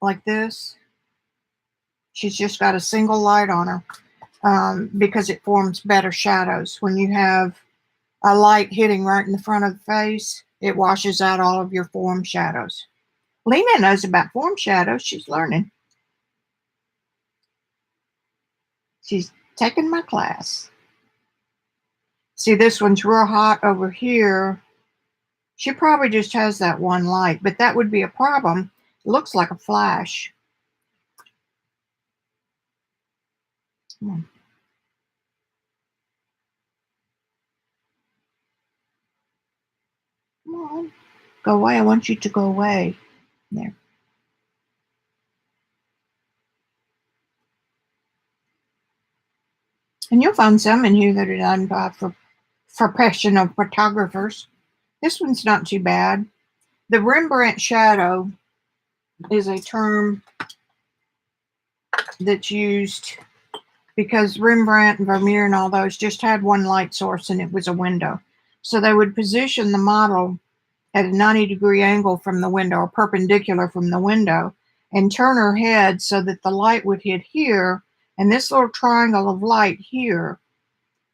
like this. She's just got a single light on her because it forms better shadows. When you have a light hitting right in the front of the face, it washes out all of your form shadows. Lena knows about form shadows. She's learning. She's taking my class. See, this one's real hot over here. She probably just has that one light, but that would be a problem. It looks like a flash. Come on. Come on. Go away. I want you to go away. There. And you'll find some in here that are done by for professional photographers. This one's not too bad. The Rembrandt shadow is a term that's used because Rembrandt and Vermeer and all those just had one light source and it was a window. So they would position the model at a 90-degree angle from the window or perpendicular from the window and turn her head so that the light would hit here, and this little triangle of light here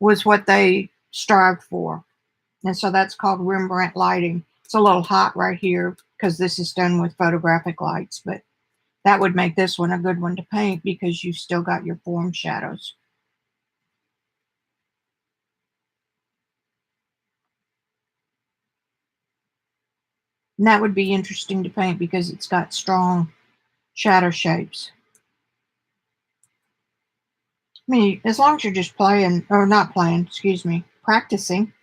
was what they strived for. And so that's called Rembrandt lighting. It's a little hot right here because this is done with photographic lights, but that would make this one a good one to paint because you've still got your form shadows. And that would be interesting to paint because it's got strong shadow shapes. I mean, as long as you're just playing, or not playing, excuse me, practicing.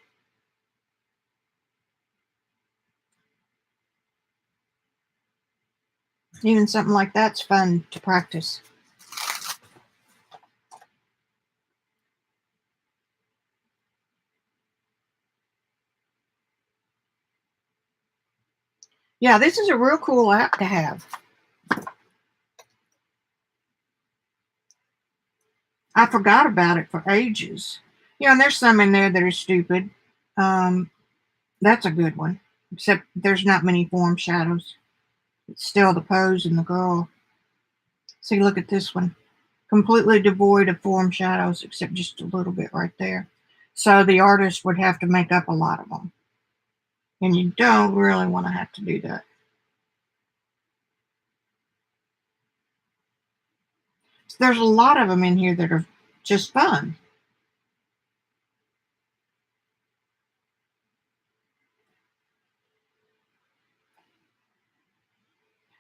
Even something like that's fun to practice. Yeah, this is a real cool app to have. I forgot about it for ages. Yeah, and there's some in there that are stupid. That's a good one. Except there's not many form shadows. It's still the pose and the girl. See, look at this one. Completely devoid of form shadows, except just a little bit right there. So the artist would have to make up a lot of them. And you don't really want to have to do that. So there's a lot of them in here that are just fun.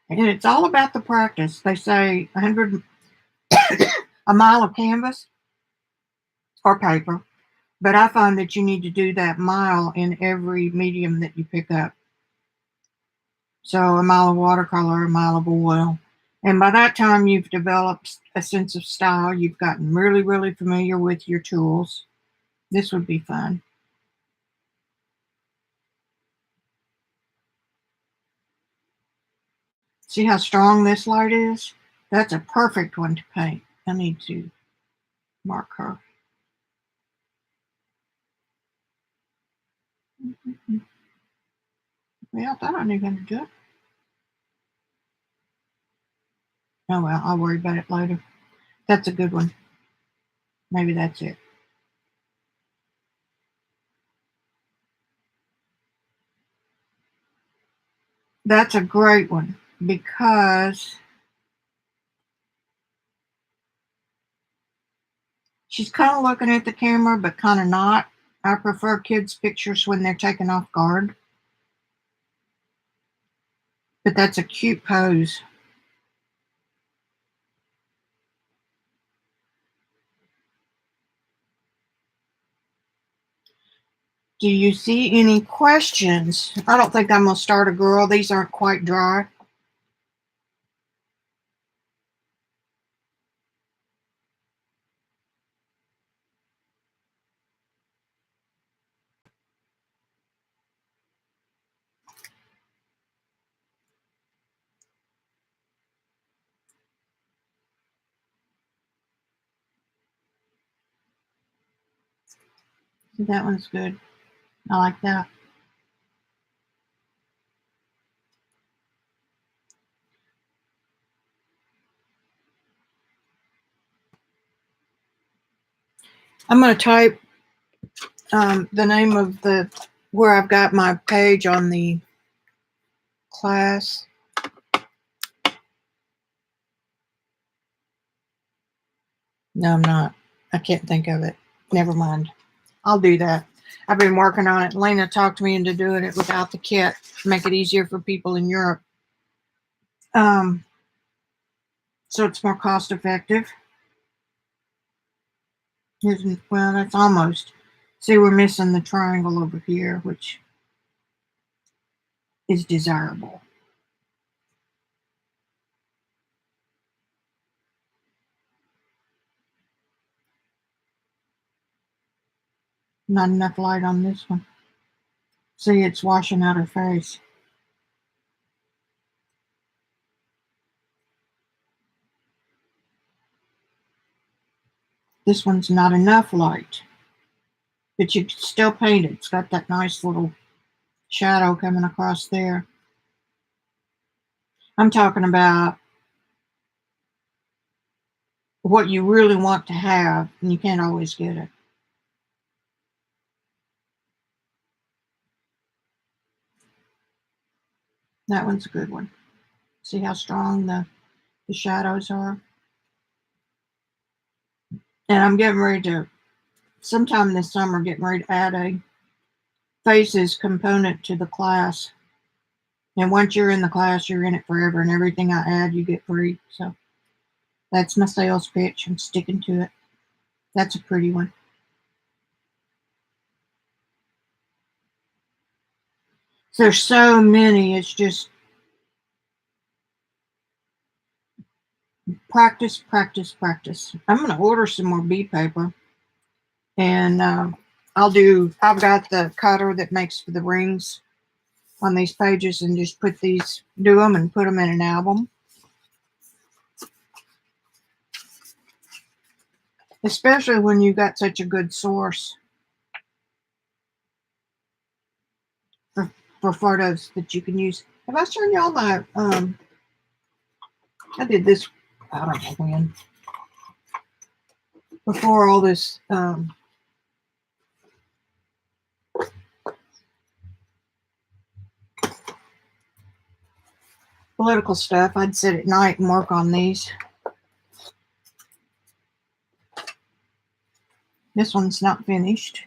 And it's all about the practice. They say 100 a mile of canvas or paper, but I find that you need to do that mile in every medium that you pick up. So a mile of watercolor, a mile of oil. And by that time, you've developed a sense of style. You've gotten really, really familiar with your tools. This would be fun. See how strong this light is? That's a perfect one to paint. I need to mark her. Yeah, I thought I knew how to do it. Oh well, I'll worry about it later. That's a good one. Maybe that's it. That's a great one because she's kind of looking at the camera, but kind of not. I prefer kids' pictures when they're taken off guard. But that's a cute pose. Do you see any questions? I don't think I'm going to start a girl. These aren't quite dry. That one's good. I like that. I'm going to type the name of where I've got my page on the class. No, I'm not. I can't think of it. Never mind. I'll do that. I've been working on it. Lena talked me into doing it without the kit to make it easier for people in Europe. So it's more cost effective. Well, that's almost. See, we're missing the triangle over here, which is desirable. Not enough light on this one. See, it's washing out her face. This one's not enough light. But you can still paint it. It's got that nice little shadow coming across there. I'm talking about what you really want to have, and you can't always get it. That one's a good one. See how strong the shadows are? And I'm getting ready to, sometime this summer, getting ready to add a faces component to the class. And once you're in the class, you're in it forever, and everything I add, you get free. So that's my sales pitch. I'm sticking to it. That's a pretty one. There's so many. It's just practice, practice, practice. I'm going to order some more bee paper. And I've got the cutter that makes for the rings on these pages, and just do them and put them in an album. Especially when you've got such a good source for photos that you can use. Have I shown y'all my, I did this, I don't know when, before all this, political stuff. I'd sit at night and work on these. This one's not finished.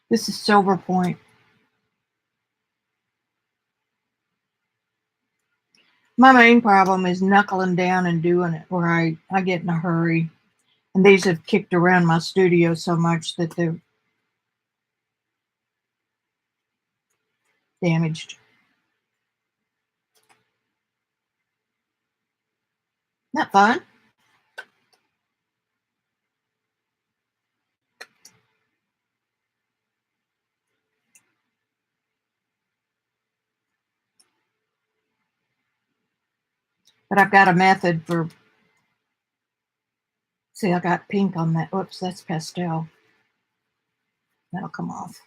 This is Silver Point. My main problem is knuckling down and doing it, where I get in a hurry. And these have kicked around my studio so much that they're damaged. Not fun. But I've got a method for, see, I got pink on that. Oops, that's pastel. That'll come off.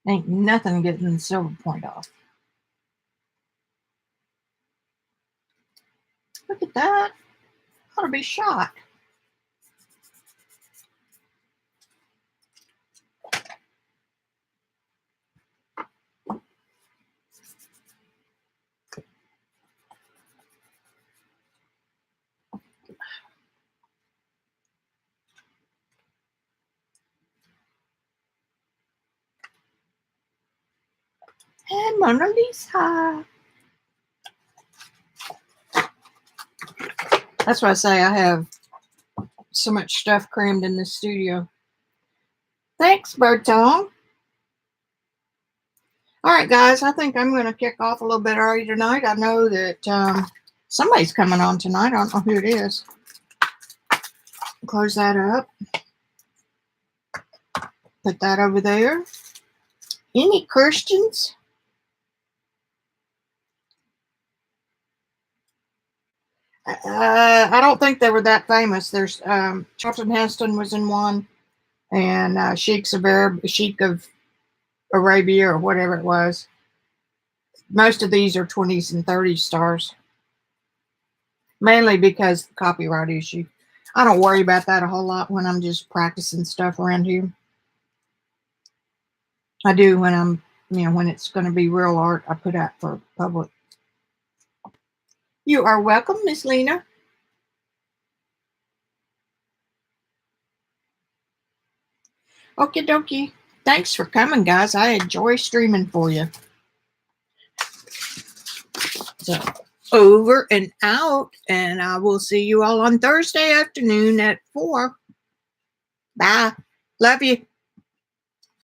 Ain't nothing getting the Silver Point off. Look at that. Ought to be shot. And Mona Lisa. That's why I say I have so much stuff crammed in this studio. Thanks, Bertone. All right, guys, I think I'm going to kick off a little bit early tonight. I know that somebody's coming on tonight. I don't know who it is. Close that up. Put that over there. Any Christians? I don't think they were that famous. There's Charlton Heston was in one, and Sheik of Arabia or whatever it was. Most of these are 20s and 30s stars, mainly because of the copyright issue. I don't worry about that a whole lot when I'm just practicing stuff around here. I do when I'm, when it's going to be real art, I put out for public. You are welcome, Miss Lena. Okie dokie. Thanks for coming, guys. I enjoy streaming for you. So, over and out, and I will see you all on Thursday afternoon at 4. Bye. Love you.